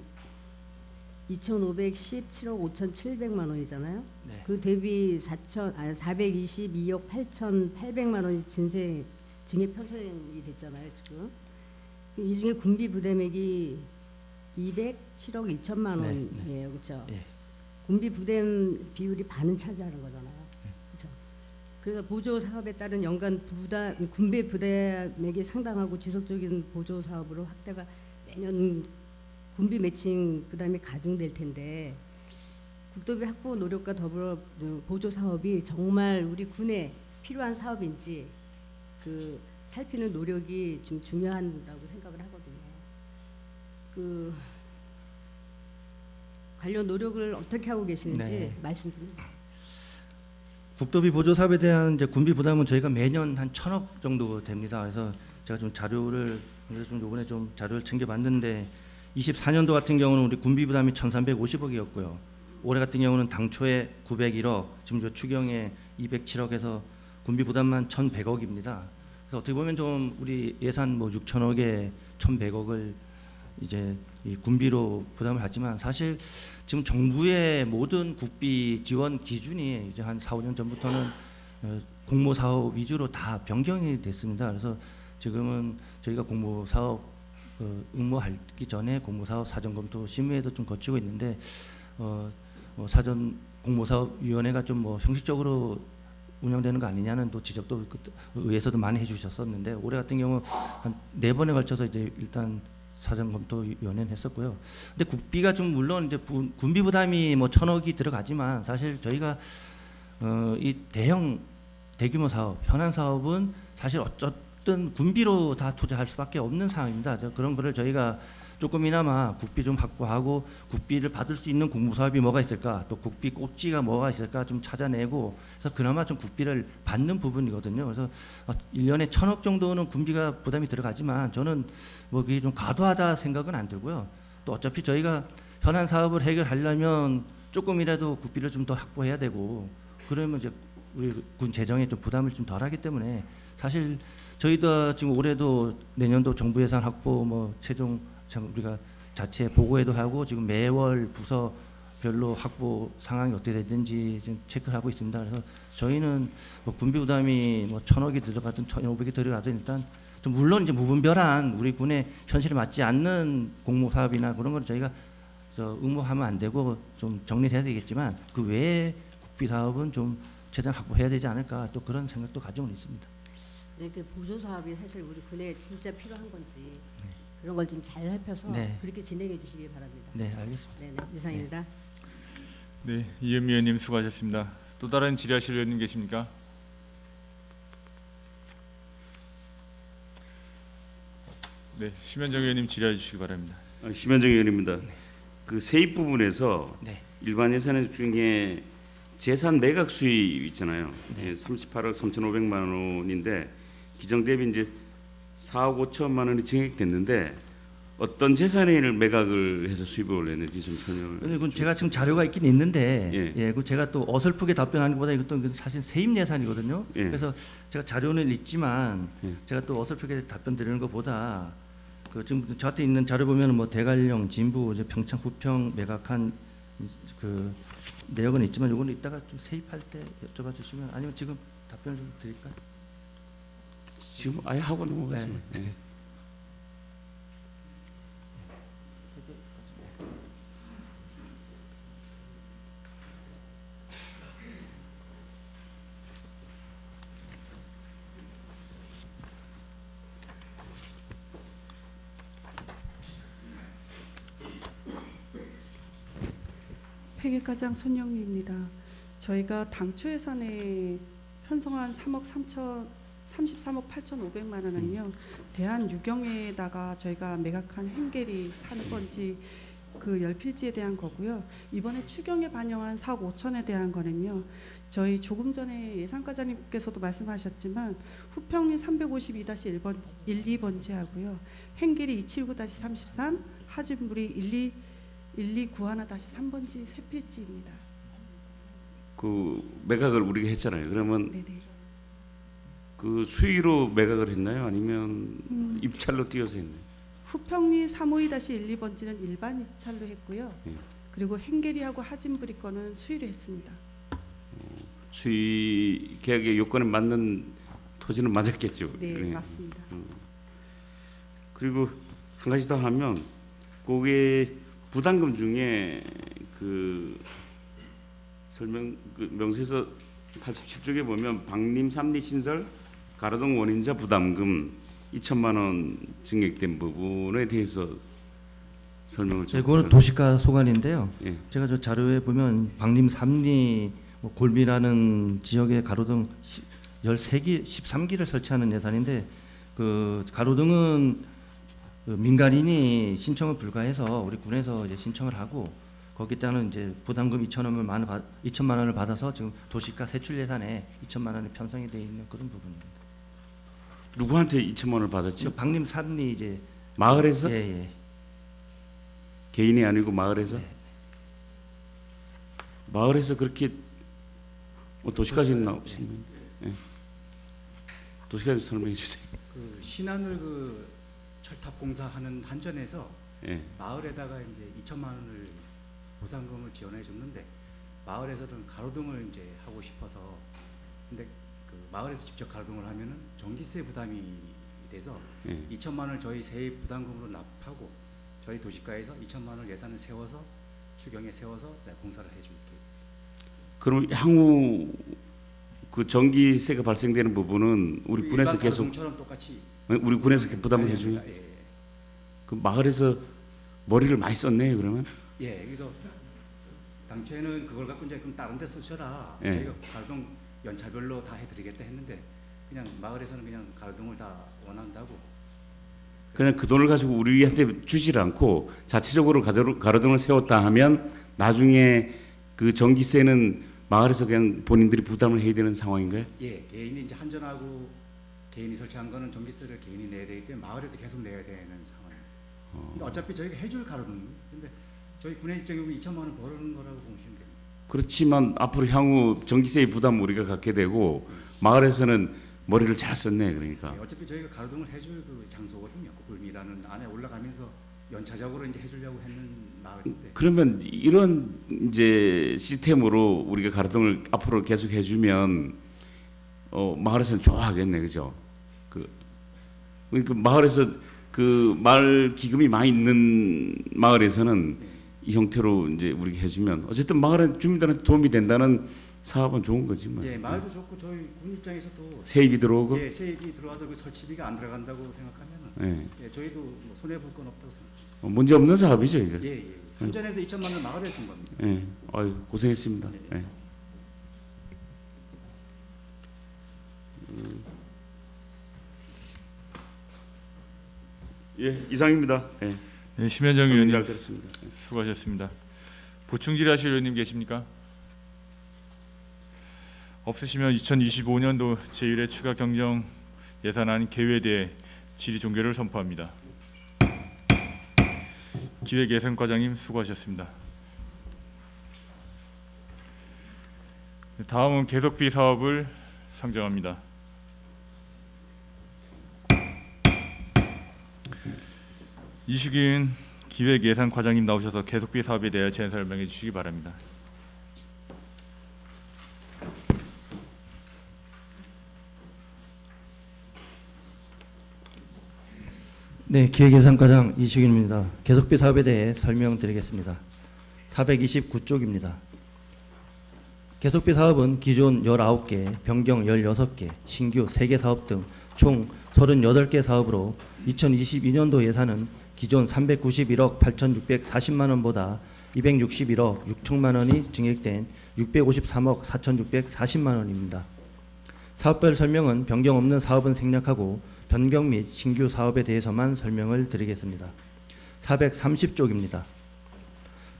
2,517억 5,700만 원이잖아요. 네. 그 대비 422억 8,800만 원이 증액 편성이 됐잖아요, 지금. 이 중에 군비 부담액이 207억 2천만 원이에요, 네. 그렇죠? 예. 군비 부담 비율이 반은 차지하는 거잖아요. 그렇죠? 그래서 보조 사업에 따른 연간 군비 부담액이 상당하고 지속적인 보조 사업으로 확대가 매년 군비 매칭 부담이 가중될 텐데, 국도비 확보 노력과 더불어 보조 사업이 정말 우리 군에 필요한 사업인지 그 살피는 노력이 좀 중요하다고 생각을 하거든요. 그 관련 노력을 어떻게 하고 계시는지 네. 말씀 좀 해주세요. 국도비 보조 사업에 대한 이제 군비 부담은 저희가 매년 한 1,000억 정도 됩니다. 그래서 제가 좀 자료를 요번에 좀 자료를 챙겨봤는데, 24년도 같은 경우는 우리 군비 부담이 1,350억이었고요. 올해 같은 경우는 당초에 901억, 지금 저 추경에 207억에서 군비 부담만 1,100억입니다. 그래서 어떻게 보면 좀 우리 예산 뭐 6천억에 1,100억을 이제 이 군비로 부담을 하지만, 사실 지금 정부의 모든 국비 지원 기준이 이제 한 4, 5년 전부터는 공모 사업 위주로 다 변경이 됐습니다. 그래서 지금은 저희가 공모 사업 응모하기 전에 공모사업 사전검토 심의회도 좀 거치고 있는데, 사전 공모사업위원회가 좀 뭐 형식적으로 운영되는 거 아니냐는 또 지적도 의회에서도 많이 해주셨었는데, 올해 같은 경우 한 4번에 걸쳐서 이제 일단 사전검토위원회는 했었고요. 근데 국비가 좀 물론 이제 군비 부담이 뭐 1,000억이 들어가지만, 사실 저희가 이 대규모 사업, 현안 사업은 사실 어떤 군비로 다 투자할 수밖에 없는 상황입니다. 그런 거를 저희가 조금이나마 국비 좀 확보하고, 국비를 받을 수 있는 공모사업이 뭐가 있을까, 또 국비 꼭지가 뭐가 있을까 좀 찾아내고, 그래서 그나마 좀 국비를 받는 부분이거든요. 그래서 1년에 1,000억 정도는 군비가 부담이 들어가지만, 저는 뭐 그게 좀 과도하다 생각은 안 들고요. 또 어차피 저희가 현안 사업을 해결하려면 조금이라도 국비를 좀 더 확보해야 되고, 그러면 이제 우리 군 재정에 좀 부담을 좀 덜하기 때문에, 사실 저희도 지금 올해도 내년도 정부 예산 확보 뭐 최종 우리가 자체 보고회도 하고, 지금 매월 부서별로 확보 상황이 어떻게 되는지 지금 체크를 하고 있습니다. 그래서 저희는 뭐 군비 부담이 뭐 1,000억이 들어가든 1,500이 들어가든 일단 좀 물론 이제 무분별한 우리 군의 현실에 맞지 않는 공모 사업이나 그런 걸 저희가 응모하면 안 되고 좀 정리를 해야 되겠지만, 그 외에 국비 사업은 좀 최대한 확보해야 되지 않을까, 또 그런 생각도 가지고 있습니다. 이렇게 보조 사업이 사실 우리 군에 진짜 필요한 건지, 그런 걸 좀 잘 살펴서 네. 그렇게 진행해 주시기 바랍니다. 네, 알겠습니다. 네, 이상입니다. 네, 이현미 의원님 수고하셨습니다. 또 다른 질의하실 의원님 계십니까? 네, 심현정 의원님 질의해 주시기 바랍니다. 심현정 의원입니다. 그 세입 부분에서 네. 일반 예산 중에 재산 매각 수입 있잖아요. 네. 예, 38억 3,500만 원인데 기정 대비 이제 4억 5천만 원이 증액됐는데 어떤 재산을 매각을 해서 수입을 올렸는지 좀 설명을. 이건 제가 지금 자료가 있긴 있는데, 예. 예, 그 제가 또 어설프게 답변하는 것보다 이것도 사실 세입 예산이거든요. 예. 그래서 제가 자료는 있지만 예. 제가 또 어설프게 답변 드리는 것보다 그 지금 저한테 있는 자료 보면 뭐 대관령, 진부, 이제 평창, 부평 매각한 그 내역은 있지만 이거는 이따가 좀 세입할 때 여쭤봐 주시면 아니면 지금 답변을 좀 드릴까요? 지금 아예 하고 넘어가겠습니다. 예. 회계과장 손영미입니다. 저희가 당초 예산에 편성한 33억 8,500만 원은요. 대한유경에다가 저희가 매각한 hengel이 사는 건지 그 열필지에 대한 거고요. 이번에 추경에 반영한 4억 5천에 대한 거는요. 저희 조금 전에 예산과장님께서도 말씀하셨지만 후평리 352-1번 1,2번지하고요. hengel이 279-33, 하진물이 1291-3번지 세 필지입니다. 그 매각을 우리가 했잖아요. 그러면 네네. 그 수의로 매각을 했나요? 아니면 입찰로 띄어서 했나요? 후평리 352-1,2번지는 일반 입찰로 했고요. 예. 그리고 hengel이하고 하진부리 거는 수의로 했습니다. 수의 계약의 요건에 맞는 토지는 맞았겠죠. 네, 예. 맞습니다. 그리고 한 가지 더 하면 그게 부담금 중에 그 설명 그 명세서 87쪽에 보면 방림 삼리 신설 가로등 원인자 부담금 2천만 원 증액된 부분에 대해서 설명을 좀. 네, 그거는 도시가 소관인데요. 예. 제가 저 자료에 보면 방림 삼리 뭐 골미라는 지역에 가로등 13기, 13기를 설치하는 예산인데 그 가로등은 그 민간인이 신청을 불가해서 우리 군에서 이제 신청을 하고 거기다는 이제 부담금 2천만 원을 받아서 지금 도시가 세출 예산에 2천만 원이 편성이 되어 있는 그런 부분입니다. 누구한테 2천만 원을 받았죠? 방림 삼리 이제 마을에서? 예, 예. 개인이 아니고 마을에서? 네. 마을에서 그렇게 도시까지는 나오시는 예. 도시까지 설명해 주세요. 그 신안을 그 철탑 공사하는 한전에서 예. 마을에다가 이제 2천만 원을 보상금을 지원해 줬는데 마을에서는 가로등을 이제 하고 싶어서 근데 그 마을에서 직접 가로등을 하면은 전기세 부담이 돼서 예. 2천만 원을 저희 세입 부담금으로 납하고 저희 도시가에서 2천만 원 예산을 세워서 추경에 세워서 공사를 해줄게. 그럼 향후 그 전기세가 발생되는 부분은 우리 군에서 계속 가로등처럼 똑같이 우리 군에서 부담을 해주니 예, 예. 그 마을에서 머리를 많이 썼네요. 그러면 예, 그래서 당초에는 그걸 갖고 이제 그럼 다른 데 쓰셔라. 예. 저희가 가로등 연차별로 다 해드리겠다 했는데 그냥 마을에서는 그냥 가로등을 다 원한다고. 그냥 그 돈을 가지고 우리한테 주질 않고 자체적으로 가로등을 세웠다 하면 나중에 그 전기세는 마을에서 그냥 본인들이 부담을 해야 되는 상황인가요? 예, 개인이 이제 한전하고 개인이 설치한 거는 전기세를 개인이 내야 되기 때문에 마을에서 계속 내야 되는 상황이에요. 근데 어차피 저희가 해줄 가로등이 근데 저희 군의 입장에 보면 2천만 원 벌는 거라고 보시면 됩니다. 그렇지만 앞으로 향후 전기세의 부담 우리가 갖게 되고 마을에서는 머리를 잘 썼네. 그러니까 예, 어차피 저희가 가로등을 해줄 그 장소거든요. 골미라는 안에 올라가면서 연차적으로 이제 해주려고 했는 마을인데. 그러면 이런 이제 시스템으로 우리가 가로등을 앞으로 계속 해주면 마을에서는 좋아하겠네, 그죠? 그 마을에서 그 마을 기금이 많이 있는 마을에서는 이 형태로 이제 우리가 해주면 어쨌든 마을의 주민들한테 도움이 된다는 사업은 좋은 거지 뭐. 예, 마을도 좋고 저희 군 입장에서도 세입이 들어오고. 예, 세입이 들어와서 그 설치비가 안 들어간다고 생각하면은 예. 예, 저희도 뭐 손해 볼 건 없다고 생각합니다. 문제 없는 사업이죠 이게. 예, 예. 현전에서 2천만 원 마을에 준 겁니다. 예. 아유 고생했습니다. 예. 예, 이상입니다. 예. 네, 심현정 설명 의원님 잘 들었습니다. 예. 수고하셨습니다. 보충 질의하실 의원님 계십니까? 없으시면 2025년도 제1회 추가 경정 예산안 개요에 대해 질의 종결을 선포합니다. 기획예산과장님 수고하셨습니다. 다음은 계속비 사업을 상정합니다. 이슈긴 기획예산과장님 나오셔서 계속비 사업에 대해 제안 설명해 주시기 바랍니다. 네, 기획예산과장 이식윤입니다. 계속비 사업에 대해 설명드리겠습니다. 429쪽입니다. 계속비 사업은 기존 19개, 변경 16개, 신규 3개 사업 등 총 38개 사업으로 2022년도 예산은 기존 391억 8,640만 원보다 261억 6천만 원이 증액된 653억 4,640만 원입니다. 사업별 설명은 변경 없는 사업은 생략하고 변경 및 신규 사업에 대해서만 설명을 드리겠습니다. 430쪽입니다.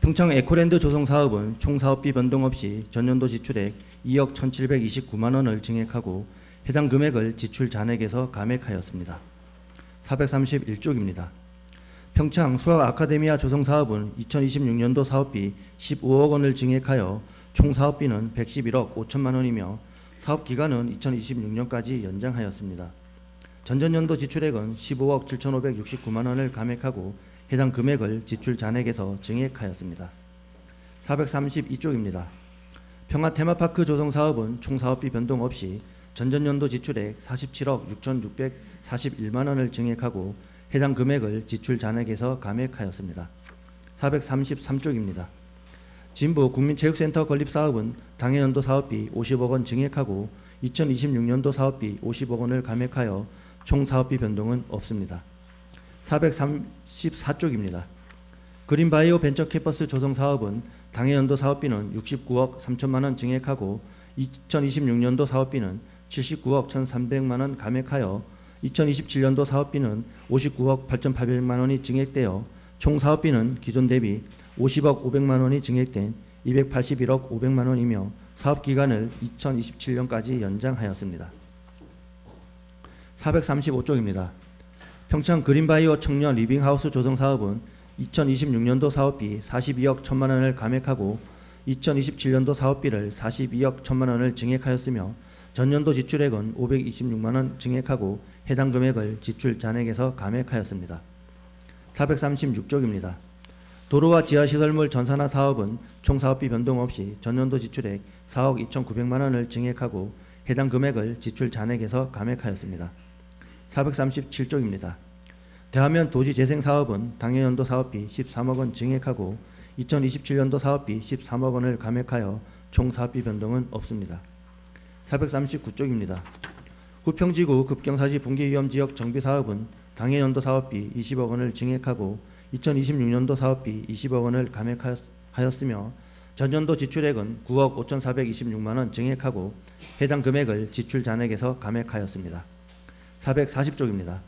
평창 에코랜드 조성 사업은 총 사업비 변동 없이 전년도 지출액 2억 1,729만 원을 증액하고 해당 금액을 지출 잔액에서 감액하였습니다. 431쪽입니다. 평창 수학 아카데미아 조성 사업은 2026년도 사업비 15억 원을 증액하여 총 사업비는 111억 5천만 원이며 사업 기간은 2026년까지 연장하였습니다. 전전년도 지출액은 15억 7,569만 원을 감액하고 해당 금액을 지출 잔액에서 증액하였습니다. 432쪽입니다. 평화 테마파크 조성 사업은 총 사업비 변동 없이 전전년도 지출액 47억 6,641만 원을 증액하고 해당 금액을 지출 잔액에서 감액하였습니다. 433쪽입니다. 진부 국민체육센터 건립 사업은 당해연도 사업비 50억 원 증액하고 2026년도 사업비 50억 원을 감액하여 총 사업비 변동은 없습니다. 434쪽입니다. 그린바이오 벤처 캠퍼스 조성 사업은 당해연도 사업비는 69억 3천만 원 증액하고 2026년도 사업비는 79억 1,300만 원 감액하여 2027년도 사업비는 59억 8,800만 원이 증액되어 총 사업비는 기존 대비 50억 500만 원이 증액된 281억 500만 원이며 사업 기간을 2027년까지 연장하였습니다. 435쪽입니다. 평창 그린바이오 청년 리빙하우스 조성 사업은 2026년도 사업비 42억 1천만 원을 감액하고 2027년도 사업비를 42억 1천만 원을 증액하였으며 전년도 지출액은 526만 원 증액하고 해당 금액을 지출 잔액에서 감액하였습니다. 436쪽입니다. 도로와 지하시설물 전산화 사업은 총 사업비 변동 없이 전년도 지출액 4억 2,900만 원을 증액하고 해당 금액을 지출 잔액에서 감액하였습니다. 437쪽입니다. 대하면 도시재생 사업은 당해연도 사업비 13억 원 증액하고 2027년도 사업비 13억 원을 감액하여 총 사업비 변동은 없습니다. 439쪽입니다. 후평지구 급경사지 붕괴위험지역 정비사업은 당해연도 사업비 20억 원을 증액하고 2026년도 사업비 20억 원을 감액하였으며 전년도 지출액은 9억 5,426만 원 증액하고 해당 금액을 지출 잔액에서 감액하였습니다. 440쪽입니다.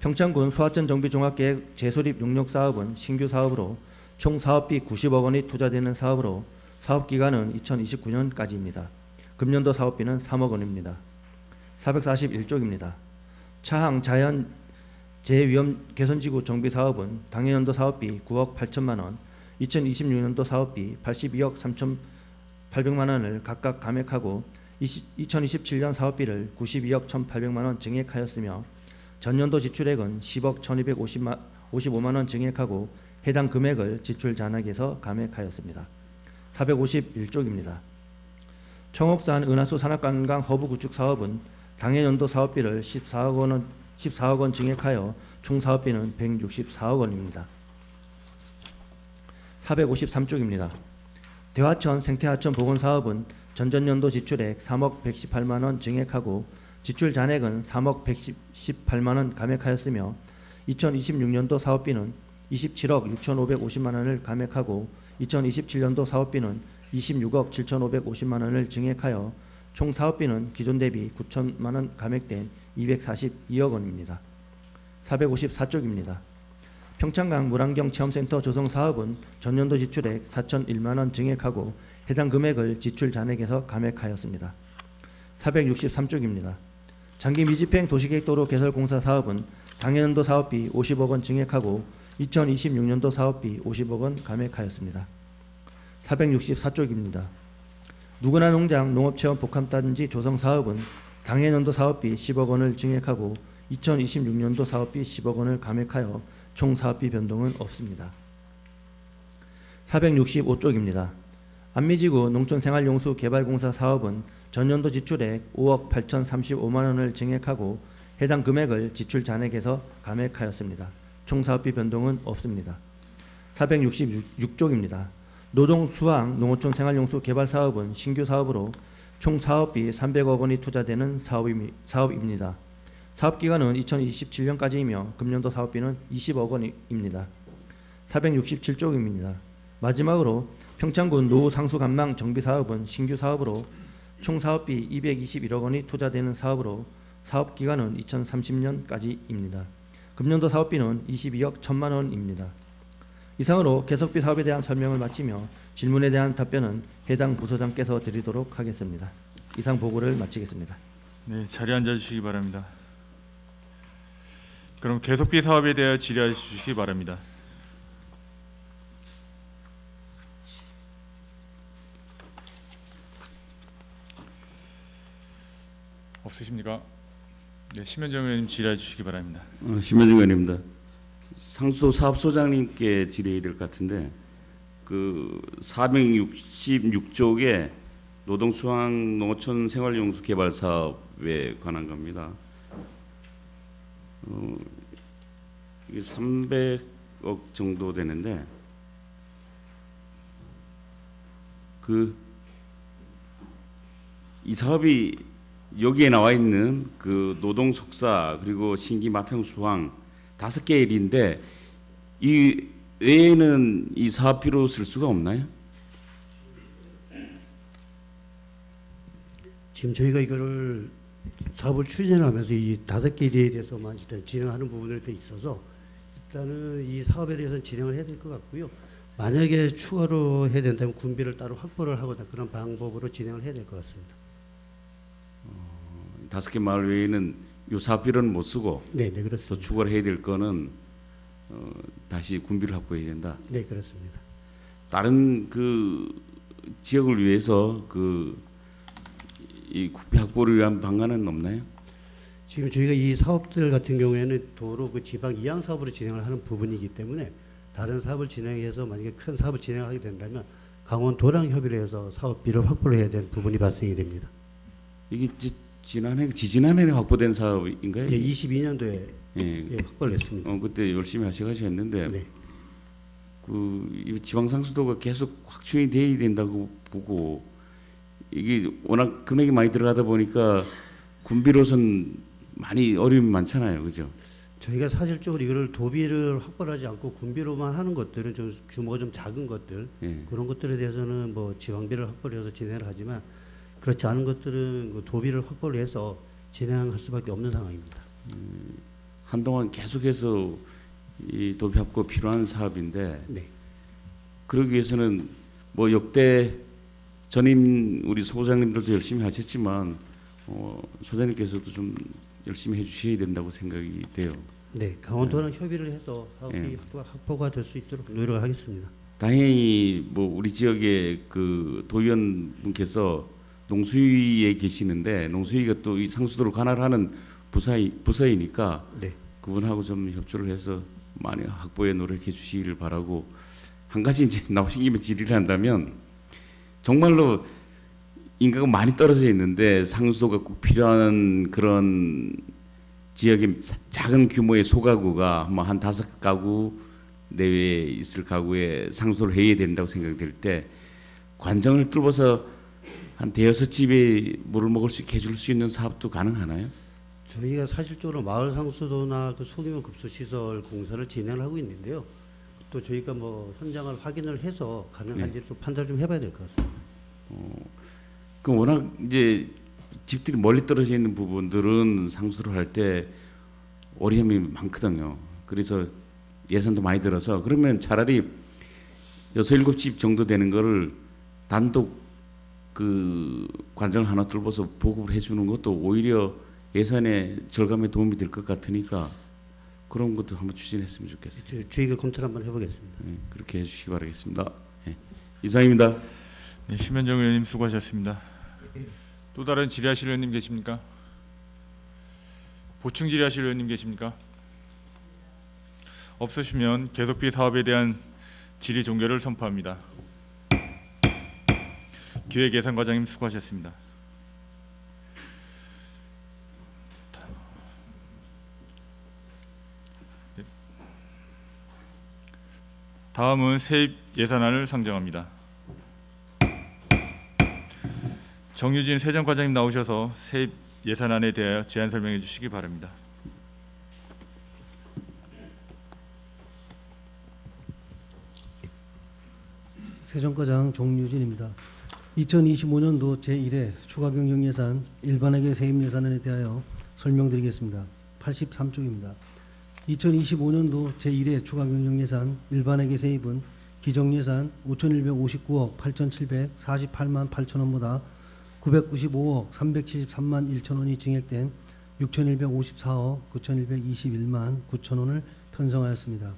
평창군 소하천 정비종합계획 재수립 용역 사업은 신규 사업으로 총 사업비 90억 원이 투자되는 사업으로 사업기간은 2029년까지입니다. 금년도 사업비는 3억 원입니다. 441쪽입니다. 차항 자연 재위험 개선지구 정비 사업은 당해연도 사업비 9억 8천만 원, 2026년도 사업비 82억 3,800만 원을 각각 감액하고 2027년 사업비를 92억 1,800만 원 증액하였으며 전년도 지출액은 10억 1,255만 원 증액하고 해당 금액을 지출 잔액에서 감액하였습니다. 451쪽입니다. 청옥산 은하수 산악관광 허브 구축 사업은 당해연도 사업비를 14억 원 증액하여 총 사업비는 164억 원입니다. 453쪽입니다. 대화천 생태하천 복원 사업은 전전년도 지출액 3억 118만 원 증액하고 지출 잔액은 3억 118만 원 감액하였으며 2026년도 사업비는 27억 6,550만 원을 감액하고 2027년도 사업비는 26억 7,550만 원을 증액하여 총 사업비는 기존 대비 9천만 원 감액된 242억 원입니다. 454쪽입니다. 평창강 물안경 체험센터 조성 사업은 전년도 지출액 4,001만 원 증액하고 해당 금액을 지출 잔액에서 감액하였습니다. 463쪽입니다. 장기 미집행 도시계획도로 개설공사 사업은 당해년도 사업비 50억 원 증액하고 2026년도 사업비 50억 원 감액하였습니다. 464쪽입니다. 누구나 농장 농업체험 복합단지 조성 사업은 당해년도 사업비 10억 원을 증액하고 2026년도 사업비 10억 원을 감액하여 총 사업비 변동은 없습니다. 465쪽입니다. 안미지구 농촌생활용수 개발공사 사업은 전년도 지출액 5억 8,035만 원을 증액하고 해당 금액을 지출 잔액에서 감액하였습니다. 총 사업비 변동은 없습니다. 466쪽입니다. 노동수황 농어촌 생활용수 개발 사업은 신규 사업으로 총 사업비 300억 원이 투자되는 사업입니다. 사업기간은 2027년까지이며 금년도 사업비는 20억 원입니다. 467쪽입니다. 마지막으로 평창군 노후 상수관망 정비 사업은 신규 사업으로 총 사업비 221억 원이 투자되는 사업으로 사업기간은 2030년까지입니다. 금년도 사업비는 22억 1천만 원입니다. 이상으로 계속비 사업에 대한 설명을 마치며 질문에 대한 답변은 해당 부서장께서 드리도록 하겠습니다. 이상 보고를 마치겠습니다. 네, 자리에 앉아주시기 바랍니다. 그럼 계속비 사업에 대하여 질의해 주시기 바랍니다. 없으십니까? 네, 심현정 의원님 질의해 주시기 바랍니다. 심현정 의원입니다. 상수 사업소장님께 질의해야 될 것 같은데 그 466쪽에 노동수황 농어촌 생활용수 개발 사업에 관한 겁니다. 이게 300억 정도 되는데 이 사업이 여기에 나와 있는 그 노동 속사 그리고 신기 마평 수황 5개 일인데 이 외에는 이 사업비로 쓸 수가 없나요? 지금 저희가 이거를 사업을 추진하면서 이 5개 일에 대해서만 일단 진행하는 부분에 있어서 일단은 이 사업에 대해서는 진행을 해야 될 것 같고요. 만약에 추가로 해야 된다면 군비를 따로 확보를 하거나 그런 방법으로 진행을 해야 될 것 같습니다. 5개 마을 외에는 요 사업비로는 못 쓰고 네, 그렇습니다. 또 추가로 해야 될 거는 다시 군비를 확보해야 된다. 네, 그렇습니다. 다른 그 지역을 위해서 이 군비 확보를 위한 방안은 없나요? 지금 저희가 이 사업들 같은 경우에는 도로 그 지방 이양 사업으로 진행을 하는 부분이기 때문에 다른 사업을 진행해서 만약에 큰 사업을 진행하게 된다면 강원도랑 협의를 해서 사업비를 확보를 해야 되는 부분이 발생이 됩니다. 이게 지지난해 확보된 사업인가요? 예, 22년도에 확보를 했습니다. 그때 열심히 하셔가지고 했는데 네. 이 지방상수도가 계속 확충이 돼야 된다고 보고 이게 워낙 금액이 많이 들어가다 보니까 군비로선 많이 어려움이 많잖아요, 그죠? 저희가 사실적으로 이거를 도비를 확보를 하지 않고 군비로만 하는 것들은 좀 규모가 좀 작은 것들 그런 것들에 대해서는 뭐 지방비를 확보를 해서 진행을 하지만 그렇지 않은 것들은 그 도비를 확보를 해서 진행할 수밖에 없는 상황입니다. 한동안 계속해서 이 도비 확보 필요한 사업인데 네. 그러기 위해서는 뭐 역대 전임 우리 소장님들도 열심히 하셨지만 소장님께서도 좀 열심히 해주셔야 된다고 생각이 돼요. 네, 강원도랑 협의를 해서 사업비 확보가 될 수 있도록 노력을 하겠습니다. 다행히 뭐 우리 지역의 그 도의원분께서 농수위에 계시는데 농수위가 또 이 상수도를 관할하는 부서이니까 네. 그분하고 좀 협조를 해서 많이 확보에 노력해 주시기를 바라고 한 가지 이제 나오신 김에 질의를 한다면 정말로 인가가 많이 떨어져 있는데 상수도가 꼭 필요한 그런 지역의 작은 규모의 소가구가 뭐 한 5가구 내외에 있을 가구에 상수도를 해야 된다고 생각될 때 관정을 뚫어서 한 대여섯 집에 물을 먹을 수 있게 해줄 수 있는 사업도 가능하나요? 저희가 사실적으로 마을 상수도나 그 소규모 급수시설 공사를 진행하고 있는데요. 또 저희가 뭐 현장을 확인을 해서 가능한지 또 판단을 좀 해봐야 될 것 같습니다. 그 워낙 이제 집들이 멀리 떨어져 있는 부분들은 상수를 할 때 어려움이 많거든요. 그래서 예산도 많이 들어서 그러면 차라리 6-7집 정도 되는 거를 단독 그 관장을 하나 뚫어서 보급을 해주는 것도 오히려 예산의 절감에 도움이 될 것 같으니까 그런 것도 한번 추진했으면 좋겠어요. 저희가 검토를 한번 해보겠습니다. 네, 그렇게 해주시기 바라겠습니다. 네, 이상입니다. 네, 심현정 의원님 수고하셨습니다. 또 다른 질의하실 의원님 계십니까? 보충 질의하실 의원님 계십니까? 없으시면 계속비 사업에 대한 질의 종결을 선포합니다. 기획예산과장님 수고하셨습니다. 다음은 세입 예산안을 상정합니다. 정유진 세정과장님 나오셔서 세입 예산안에 대하여 제안 설명해 주시기 바랍니다. 세정과장 정유진입니다. 2025년도 제1회 추가경정예산 일반회계 세입 예산안에 대하여 설명드리겠습니다. 83쪽입니다. 2025년도 제1회 추가경정예산 일반회계 세입은 기정예산 5,159억 8,748만 8천원보다 995억 373만 1천원이 증액된 6,154억 9,121만 9천원을 편성하였습니다.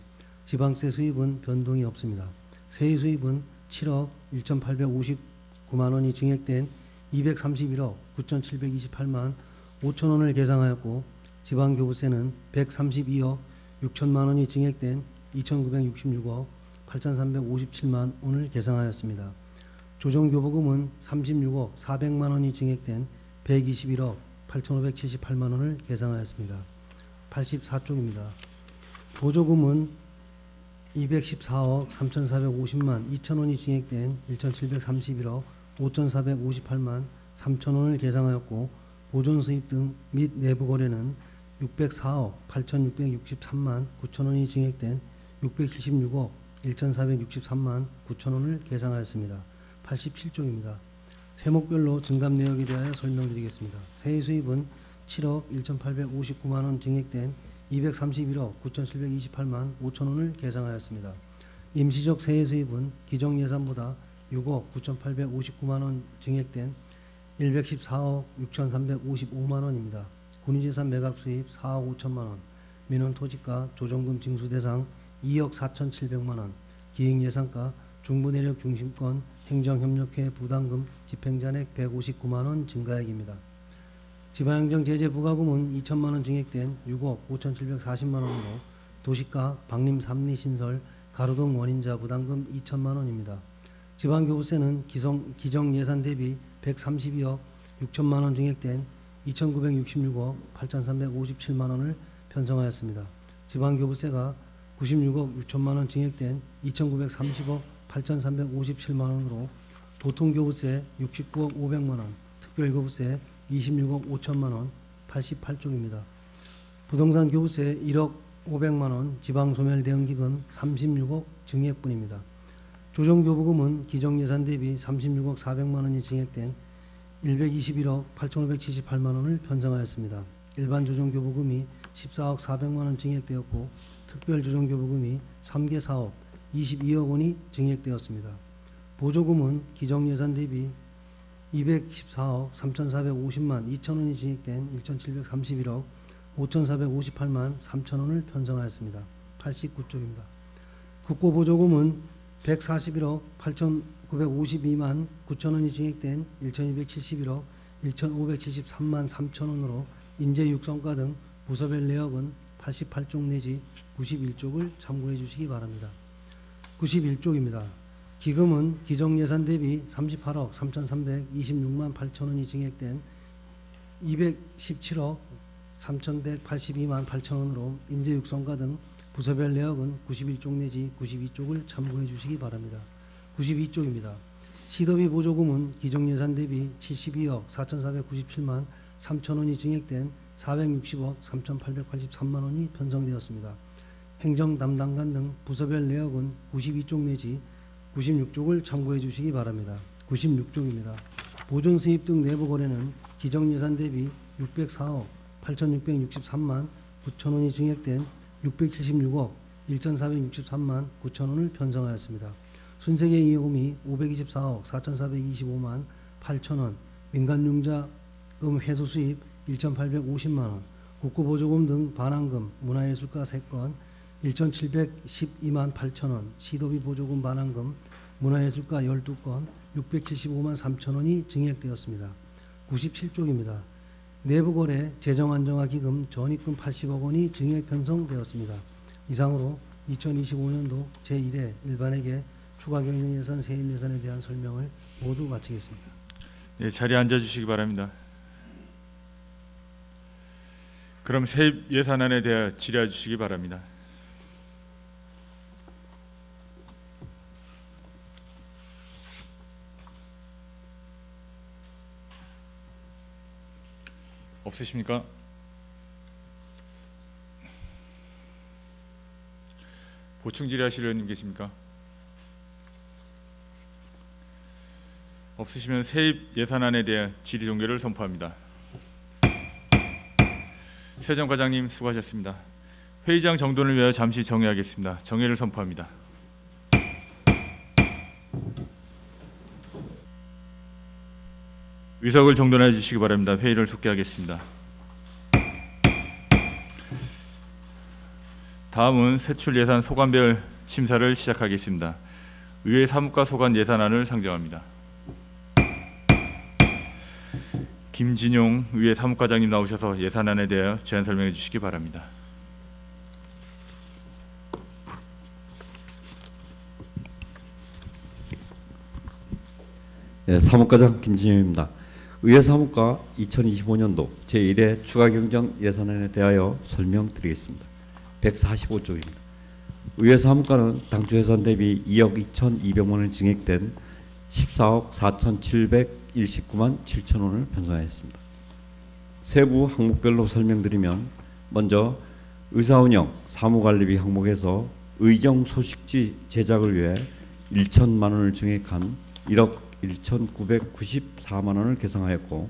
지방세 수입은 변동이 없습니다. 세액 수입은 7억 1,859만 원이 증액된 231억 9,728만 5천원을 계상하였고 지방교부세는 132억 6천만 원이 증액된 2,966억 8,357만 원을 계상하였습니다. 조정교부금은 36억 400만 원이 증액된 121억 8,578만 원을 계상하였습니다. 84쪽입니다. 보조금은 214억 3,450만 2천 원이 증액된 1,731억 5,458만 3천 원을 계상하였고 보존수입 등 및 내부거래는 604억 8,663만 9천 원이 증액된 676억 1,463만 9천 원을 계상하였습니다. 87쪽입니다. 세목별로 증감 내역에 대하여 설명드리겠습니다. 세액 수입은 7억 1,859만 원 증액된 231억 9,728만 5천 원을 계상하였습니다. 임시적 세액 수입은 기정 예산보다 6억 9,859만 원 증액된 114억 6,355만 원입니다. 군의재산 매각 수입 4억 5천만 원, 민원 토지가 조정금 징수 대상 2억 4,700만 원, 기획예산가 중부내력 중심권 행정협력회 부담금 집행잔액 159만 원 증가액입니다. 지방행정 제재 부과금은 2천만 원 증액된 6억 5,740만 원으로 도시가 방림 3리 신설 가로등 원인자 부담금 2천만 원입니다. 지방교부세는 기정 예산 대비 132억 6천만 원 증액된 2,966억 8,357만 원을 편성하였습니다. 지방교부세가 96억 6천만 원 증액된 2,930억 8,357만 원으로 보통교부세 69억 500만 원, 특별교부세 26억 5천만 원, 88쪽입니다. 부동산 교부세 1억 500만 원, 지방소멸대응기금 36억 증액분입니다. 조정교부금은 기정예산 대비 36억 400만 원이 증액된 121억 8,578만 원을 편성하였습니다. 일반조정교부금이 14억 400만 원 증액되었고 특별조정교부금이 3개 사업 22억 원이 증액되었습니다. 보조금은 기정예산 대비 214억 3,450만 2천 원이 증액된 1,731억 5,458만 3천 원을 편성하였습니다. 89쪽입니다. 국고보조금은 141억 8,952만 9천 원이 증액된 1,271억 1,573만 3천 원으로 인재 육성과 등 부서별 내역은 88쪽 내지 91쪽을 참고해 주시기 바랍니다. 91쪽입니다. 기금은 기정예산 대비 38억 3,326만 8천 원이 증액된 217억 3,182만 8천 원으로 인재 육성과 등 부서별 내역은 91쪽 내지 92쪽을 참고해 주시기 바랍니다. 92쪽입니다. 시도비 보조금은 기존 예산 대비 72억 4,497만 3천 원이 증액된 460억 3,883만 원이 편성되었습니다. 행정 담당관 등 부서별 내역은 92쪽 내지 96쪽을 참고해 주시기 바랍니다. 96쪽입니다. 보존 수입 등 내부 거래는 기존 예산 대비 604억 8,663만 9천 원이 증액된 676억 1,463만 9천 원을 편성하였습니다. 순세계 이용이 524억 4,425만 8천 원, 민간융자금 회수 수입 1,850만 원, 국고보조금 등 반환금, 문화예술가 3건 1,712만 8천 원, 시도비 보조금 반환금, 문화예술가 12건 675만 3천 원이 증액되었습니다. 97쪽입니다. 내부거래 재정안정화기금 전입금 80억 원이 증액 편성되었습니다. 이상으로 2025년도 제1회 일반회계 추가경정예산 세입예산에 대한 설명을 모두 마치겠습니다. 네, 자리에 앉아주시기 바랍니다. 그럼 세입 예산안에 대해 질의해 주시기 바랍니다. 없으십니까? 보충 질의하실 의원님 계십니까? 없으시면 세입 예산안에 대해 질의 종결을 선포합니다. 세정과장님 수고하셨습니다. 회의장 정돈을 위하여 잠시 정회하겠습니다. 정회를 선포합니다. 의석을 정돈해 주시기 바랍니다. 회의를 속개하겠습니다. 다음은 세출 예산 소관별 심사를 시작하겠습니다. 의회 사무과 소관 예산안을 상정합니다. 김진용 의회 사무과장님 나오셔서 예산안에 대하여 제안 설명해 주시기 바랍니다. 네, 사무과장 김진용입니다. 의회 사무과 2025년도 제1회 추가경정 예산안에 대하여 설명드리겠습니다. 145쪽입니다. 의회 사무과는 당초 예산 대비 2억 2,200만 원 증액된 14억 4,719만 7천 원을 편성하였습니다. 세부 항목별로 설명드리면 먼저 의사운영 사무관리비 항목에서 의정 소식지 제작을 위해 1천만 원을 증액한 1억 1,994만 원을 계상하였고,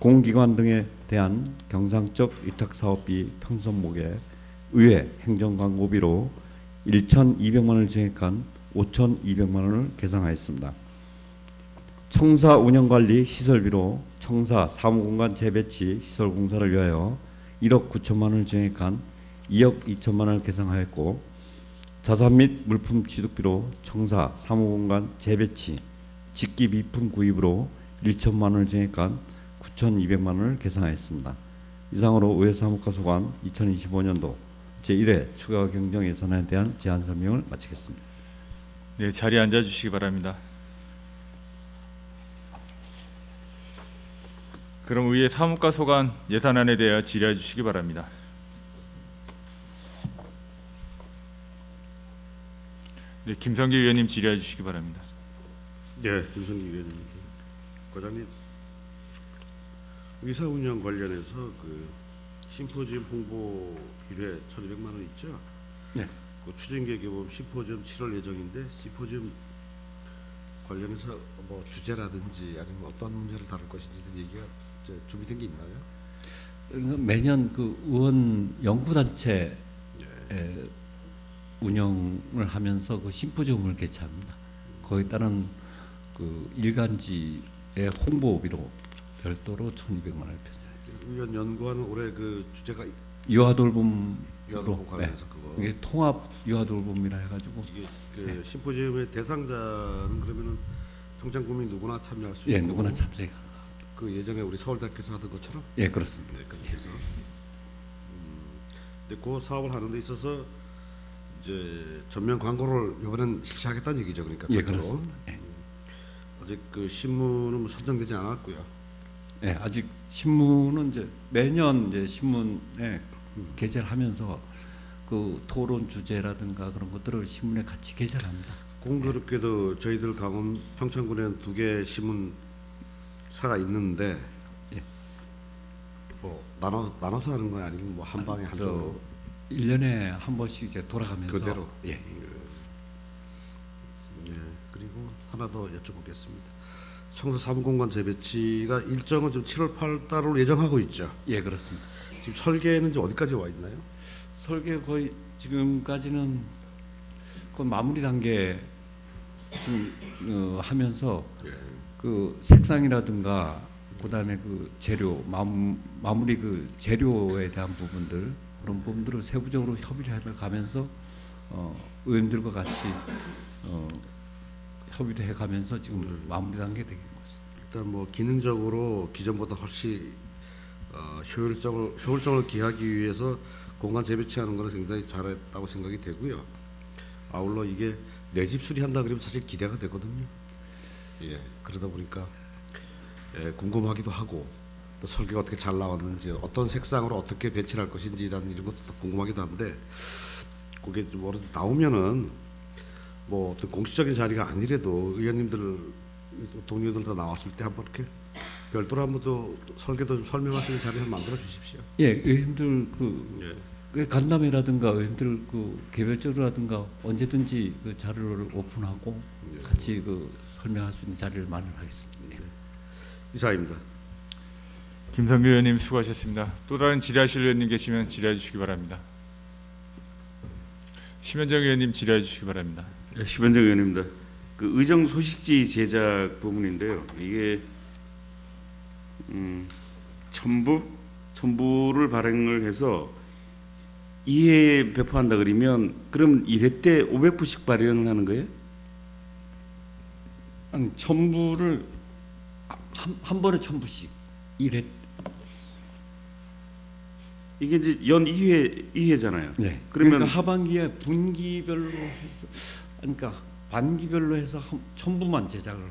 공기관 등에 대한 경상적 위탁사업비 편성목에 의회 행정광고비로 1,200만 원을 증액한 5,200만 원을 계상하였습니다. 청사 운영관리 시설비로 청사 사무공간 재배치 시설공사를 위하여 1억 9천만 원을 증액한 2억 2천만 원을 계상하였고, 자산 및 물품 취득비로 청사 사무공간 재배치 직기 비품 구입으로 1천만 원을 증액한 9,200만 원을 계상하였습니다. 이상으로 의회 사무과 소관 2025년도 제1회 추가 경정 예산안에 대한 제안 설명을 마치겠습니다. 네, 자리에 앉아 주시기 바랍니다. 그럼 의회 사무과 소관 예산안에 대하여 질의해 주시기 바랍니다. 네, 김성기 의원님 질의해 주시기 바랍니다. 네, 김성기 의원님. 과장님, 의사 운영 관련해서 그 심포지엄 홍보 1회 1,200만 원 있죠? 네. 그 추진계 교범 심포지엄 7월 예정인데 심포지엄 관련해서 뭐 주제라든지 아니면 어떤 문제를 다룰 것인지 얘기가 준비된 게 있나요? 매년 그 의원 연구단체 운영을 하면서 그 심포지엄을 개최합니다. 거기에 따른 그 일간지의 홍보비로 별도로 1,200만 원을 편성했습니다. 의원 연구하는 올해 그 주제가 유아돌봄 관련해서 그거. 이게 통합 유아돌봄이라 해가지고 이게 그 심포지엄의 대상자는 그러면은 평창 국민 누구나 참여할 수 예, 있고. 누구나 참석해. 그 예전에 우리 서울대학교에서 하던 것처럼. 예, 그렇습니다. 네, 그렇게 해서. 근데 그 사업을 하는 데 있어서 이제 전면 광고를 이번엔 실시하겠다는 얘기죠, 그러니까. 예, 그렇습니다. 예. 아직 그 신문은 뭐 선정되지 않았고요. 예, 아직 신문은 이제 매년 이제 신문에 게재를 하면서 그 토론 주제라든가 그런 것들을 신문에 같이 게재를 합니다. 공교롭게도 저희들 강원 평창군에는 2개 신문사가 있는데 뭐 나눠서 하는 건 아니면 뭐 한 방에 한쪽으로 1년에 한 번씩 이제 돌아가면서 그대로. 예. 예. 그리고 하나 더 여쭤보겠습니다. 청소 사무공간 재배치가 일정은 좀 7월 8달로 예정하고 있죠. 예, 그렇습니다. 지금 설계는 이제 어디까지 와 있나요? 설계 거의 지금까지는 거의 마무리 단계 좀 하면서 그 색상이라든가 그다음에 그 재료 마무리 그 재료에 대한 부분들 그런 부분들을 세부적으로 협의를 해가면서 의원들과 같이 협의를 해가면서 지금 마무리 단계에 되는 것입니다. 일단 뭐 기능적으로 기존보다 훨씬 효율성을 기하기 위해서 공간 재배치하는 것은 굉장히 잘했다고 생각이 되고요. 아울러 이게 내 집 수리한다 그러면 사실 기대가 되거든요. 예, 그러다 보니까 궁금하기도 하고 또 설계가 어떻게 잘 나왔는지 어떤 색상으로 어떻게 배치를 할 것인지라는 이런 것도 궁금하기도 한데 그게 좀 나오면은 뭐 어떤 공식적인 자리가 아니래도 의원님들 동료들 다 나왔을 때 한번 이렇게 별도로 한번 또 설계도 좀 설명할 수 있는 자리를 만들어 주십시오. 예, 의원님들 그 간담회라든가 의원님들 그 개별적으로라든가 언제든지 그 자료를 오픈하고 같이 그 설명할 수 있는 자리를 마련하겠습니다. 네. 이사입니다. 김성규 의원님 수고하셨습니다. 또 다른 질의하실 의원님 계시면 질의해 주시기 바랍니다. 심현정 의원님 질의해 주시기 바랍니다. 네, 심현정 의원입니다. 그 의정 소식지 제작 부분인데요. 이게 첨부를 발행을 해서 2회 배포한다 그러면 그럼 1회 때 500부씩 발행을 하는 거예요? 아니, 첨부를 한 번에 1000부씩 1회. 이게 이제 연 2회잖아요. 네. 그러면 그러니까 하반기에 분기별로 해서 그러니까 반기별로 해서 1000부만 제작을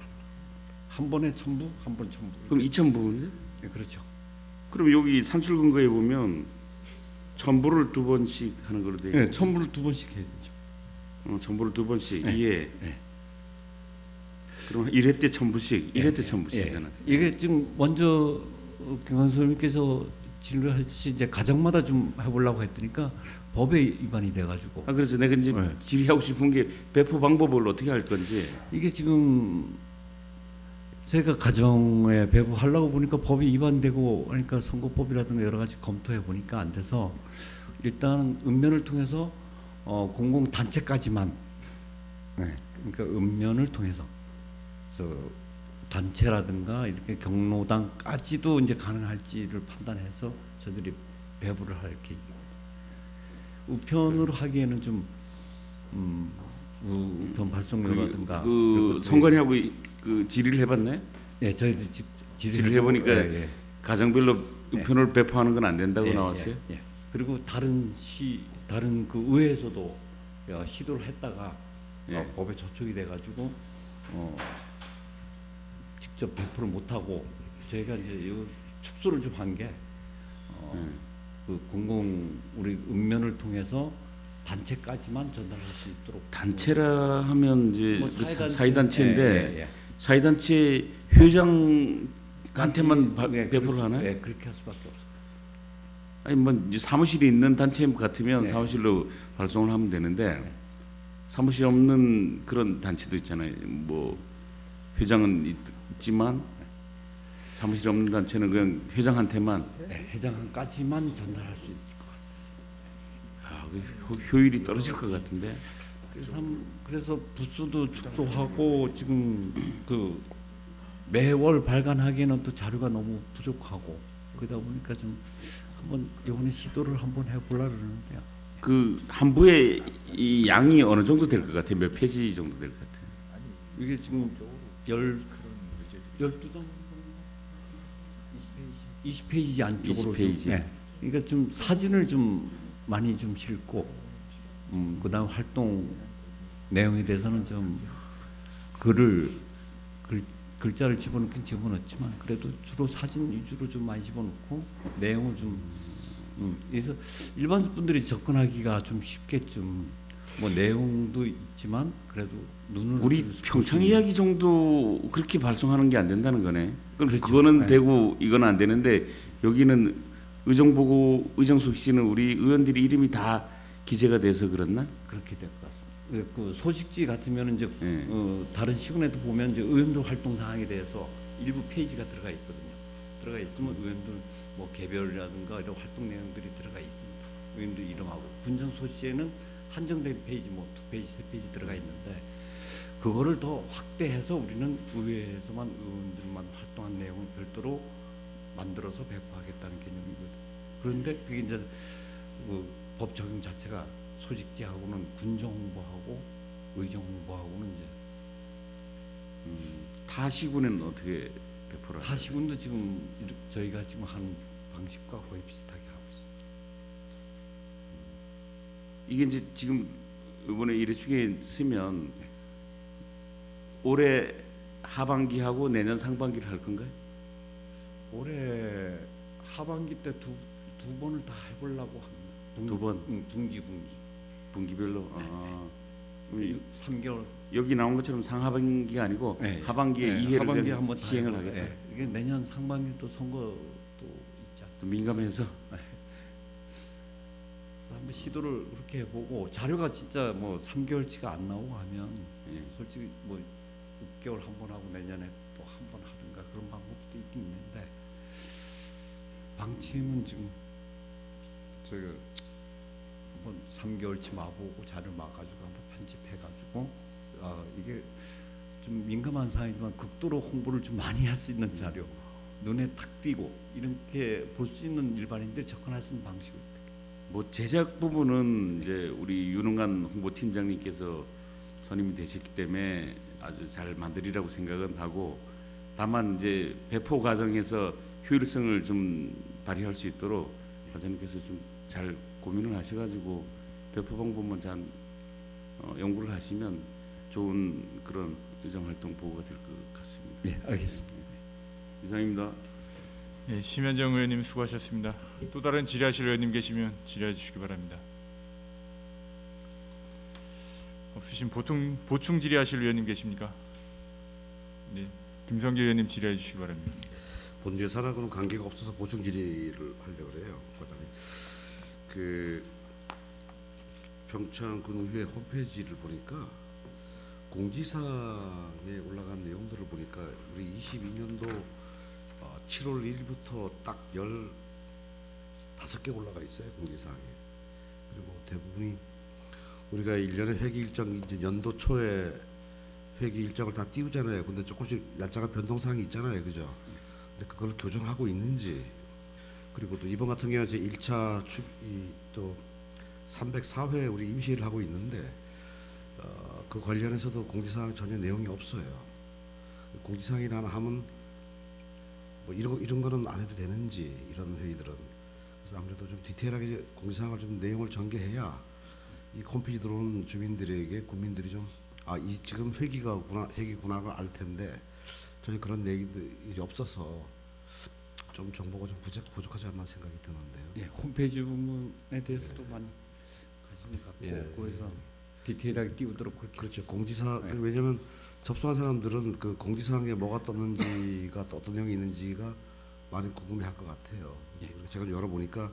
한 번에 1000부, 한 번 1000부. 그럼 2000부인데? 네, 그렇죠. 그럼 여기 산출 근거에 보면 1000부를 2번씩 하는 걸로 돼 있고. 네, 1000부를 2번씩 해야 되죠. 1000부를 2번씩 네. 2회. 네. 그럼 1회 때 1000부씩, 1회 때 1000부씩이잖아요. 이게 지금 먼저 경환선님께서 질문을 하듯이 이제 가정마다 좀 해보려고 했더니까 법에 위반이 돼가지고. 그래서 내가 이제 질의하고 싶은 게 배포 방법을 어떻게 할 건지. 이게 지금 제가 가정에 배포하려고 보니까 법이 위반되고 그러니까 선거법이라든가 여러 가지 검토해 보니까 안 돼서 일단 읍면을 통해서 공공 단체까지만, 네, 그러니까 읍면을 통해서 단체라든가 이렇게 경로당까지도 이제 가능할지를 판단해서 저들이 배부를 할 계획입니다. 우편으로 하기에는 좀 우편 발송료라든가 그 선관위하고 그 질의를 해봤네? 예, 저희도 질의를 해보니까 가정별로 우편을 배포하는 건 안 된다고 나왔어요. 예. 그리고 다른 그 의회에서도 시도를 했다가 법에 저촉이 돼가지고 직접 배포를 못하고 저희가 이제 축소를 좀 한 게 그 우리 읍면을 통해서 단체까지만 전달할 수 있도록. 단체라 하면 이제 뭐 사회단체인데 사회단체 회장한테만 배포를 하나요? 네, 그렇게 할 수밖에 없을 것 같습니다. 아니 뭐 이제 사무실이 있는 단체 같으면 사무실로 발송을 하면 되는데 사무실 없는 그런 단체도 있잖아요. 뭐 회장은 있지만 사무실 없는 단체는 그냥 회장한테만. 회장까지만 전달할 수 있을 것 같습니다. 효율이 떨어질 것 같은데. 그래서 부수도 축소하고 지금 그 매월 발간하기에는 또 자료가 너무 부족하고 그러다 보니까 좀 한번 이번에 시도를 한번 해보려고 그러는데요. 그 한 부의 이 양이 어느 정도 될 것 같아요? 몇 페이지 정도 될 것 같아요? 이게 지금 12장 20페이지 안쪽으로 20페이지. 좀, 그러니까 좀 사진을 좀 많이 좀 싣고 그다음 활동 내용에 대해서는 좀 글자를 집어넣긴 집어넣지만 그래도 주로 사진 위주로 좀 많이 집어넣고 내용을 좀 그래서 일반 분들이 접근하기가 좀 쉽게 좀 뭐 내용도 있지만 그래도 눈을 우리 뜰 수 평창 있는 이야기 정도 그렇게 발송하는 게 안 된다는 거네. 그렇죠. 그거는 네. 되고 이건 안 되는데 여기는 의정보고 의정수 씨는 우리 의원들이 이름이 다 기재가 돼서 그렇나? 그렇게 될 것 같습니다. 그 소식지 같으면 이제 예. 다른 시군에도 보면 이제 의원들 활동 사항에 대해서 일부 페이지가 들어가 있거든요. 들어가 있으면 의원들 뭐 개별이라든가 이런 활동 내용들이 들어가 있습니다. 의원들 이름하고 군정 소식에는 한정된 페이지 뭐 2페이지, 3페이지 들어가 있는데 그거를 더 확대해서 우리는 의회에서만 의원들만 활동한 내용을 별도로 만들어서 배포하겠다는 개념이거든요. 그런데 그게 이제 그 법 적용 자체가 소식지하고는 군정 홍보하고 의정 홍보하고는 이제 타 시군에는 어떻게 배포를? 타 시군도 지금 저희가 지금 하는 방식과 거의 비슷하게 하고 있습니다. 이게 이제 지금 이번에 일회충에 쓰면 올해 하반기하고 내년 상반기를 할 건가요? 올해 하반기 때 두 번을 다 해보려고 합니다. 두 번? 분기. 분기별로. 네. 아. 3개월. 여기 나온 것처럼 상하반기가 아니고 네. 하반기에 네. 2회를 하반기에 한번 시행을 다 해보고, 하겠다. 네. 이게 내년 상반기 또 선거도 있지 않습니까? 민감해서. 네. 한번 시도를 그렇게 해보고 자료가 진짜 뭐 3개월치가 안 나오고 하면 솔직히 뭐 6개월 한 번 하고 내년에 또 한 번 하든가 그런 방법도 있긴 있는데 방침은 지금 저희가 한번 3개월치 마보고 자료 마가지고 한번 편집해가지고 이게 좀 민감한 사항이지만 극도로 홍보를 좀 많이 할 수 있는 자료 눈에 탁 띄고 이렇게 볼 수 있는 일반인들이 접근할 수 있는 방식을 뭐 제작 부분은 이제 우리 윤흥관 홍보팀장님께서 선임이 되셨기 때문에 아주 잘 만들리라고 생각은 하고 다만 이제 배포 과정에서 효율성을 좀 발휘할 수 있도록 과장님께서 좀 잘 고민을 하셔가지고 배포 방법만 잘 연구를 하시면 좋은 그런 의정 활동 보고가 될 것 같습니다. 네, 알겠습니다. 이상입니다. 네, 심현정 의원님 수고하셨습니다. 또 다른 질의하실 의원님 계시면 질의해 주시기 바랍니다. 없으신 보충 질의하실 의원님 계십니까? 네, 김성기 의원님 질의해 주시기 바랍니다. 본 예산하고는 관계가 없어서 보충 질의를 하려고 그래요, 과장님. 그 평창군의회 홈페이지를 보니까 공지사항에 올라간 내용들을 보니까 우리 22년도 7월 1일부터 딱 15개 올라가 있어요, 공지사항에. 그리고 대부분이 우리가 1년에 회기 일정 이제 연도 초에 회기 일정을 다 띄우잖아요. 근데 조금씩 날짜가 변동사항이 있잖아요, 그죠? 근데 그걸 교정하고 있는지, 그리고 또 이번 같은 경우는 제 1차 또 304회 우리 임시회를 하고 있는데 그 관련해서도 공지사항 전혀 내용이 없어요. 공지사항이라나 하면 뭐 이런 거는 안 해도 되는지 이런 회의들은. 그래서 아무래도 좀 디테일하게 공지사항을 좀 내용을 전개해야 이 홈페이지 들어온 주민들에게 국민들이 좀 이 지금 회기구나를 알 텐데 전혀 그런 얘기들이 없어서 좀 정보가 좀 부족하지 않나 생각이 드는데요. 예, 홈페이지 부분에 대해서도 많이 관심을 갖고 그래서 디테일하게 띄우도록 그렇게 그렇죠. 공지사 왜냐하면 접수한 사람들은 그 공지사항에 뭐가 떴는지가 또 어떤 내용이 있는지가 많이 궁금해할 것 같아요. 제가 열어보니까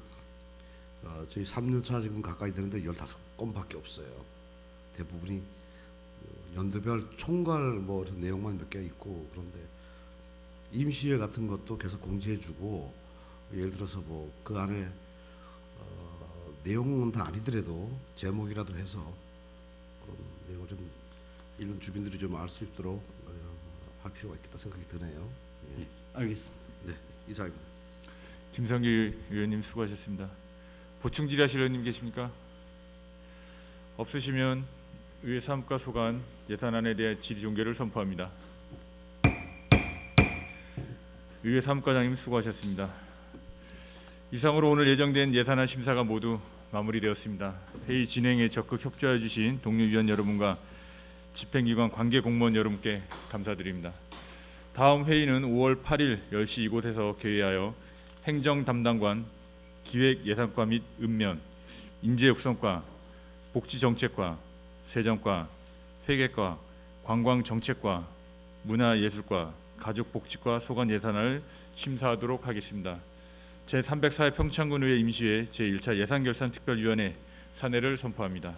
저희 3년차 지금 가까이 되는데 15건밖에 없어요. 대부분이 연도별 총괄 뭐 이런 내용만 몇 개 있고, 그런데 임시회 같은 것도 계속 공지해주고, 예를 들어서 뭐 그 안에 내용은 다 아니더라도 제목이라도 해서 그런 내용을 좀 이런 주민들이 좀 알 수 있도록 할 필요가 있겠다 생각이 드네요. 예, 알겠습니다. 네, 이상입니다. 김성기 의원님 수고하셨습니다. 보충 질의하실 의원님 계십니까? 없으시면 의회 사무과 소관 예산안에 대해 질의 종결을 선포합니다. 의회 사무과장님 수고하셨습니다. 이상으로 오늘 예정된 예산안 심사가 모두 마무리되었습니다. 회의 진행에 적극 협조해 주신 동료 위원 여러분과 집행기관 관계 공무원 여러분께 감사드립니다. 다음 회의는 5월 8일 10시 이곳에서 개회하여 행정 담당관, 기획예산과 및 읍면, 인재육성과, 복지정책과, 세정과, 회계과, 관광정책과, 문화예술과, 가족복지과 소관 예산을 심사하도록 하겠습니다. 제304회 평창군의회 임시회 제1차 예산결산특별위원회 사내를 선포합니다.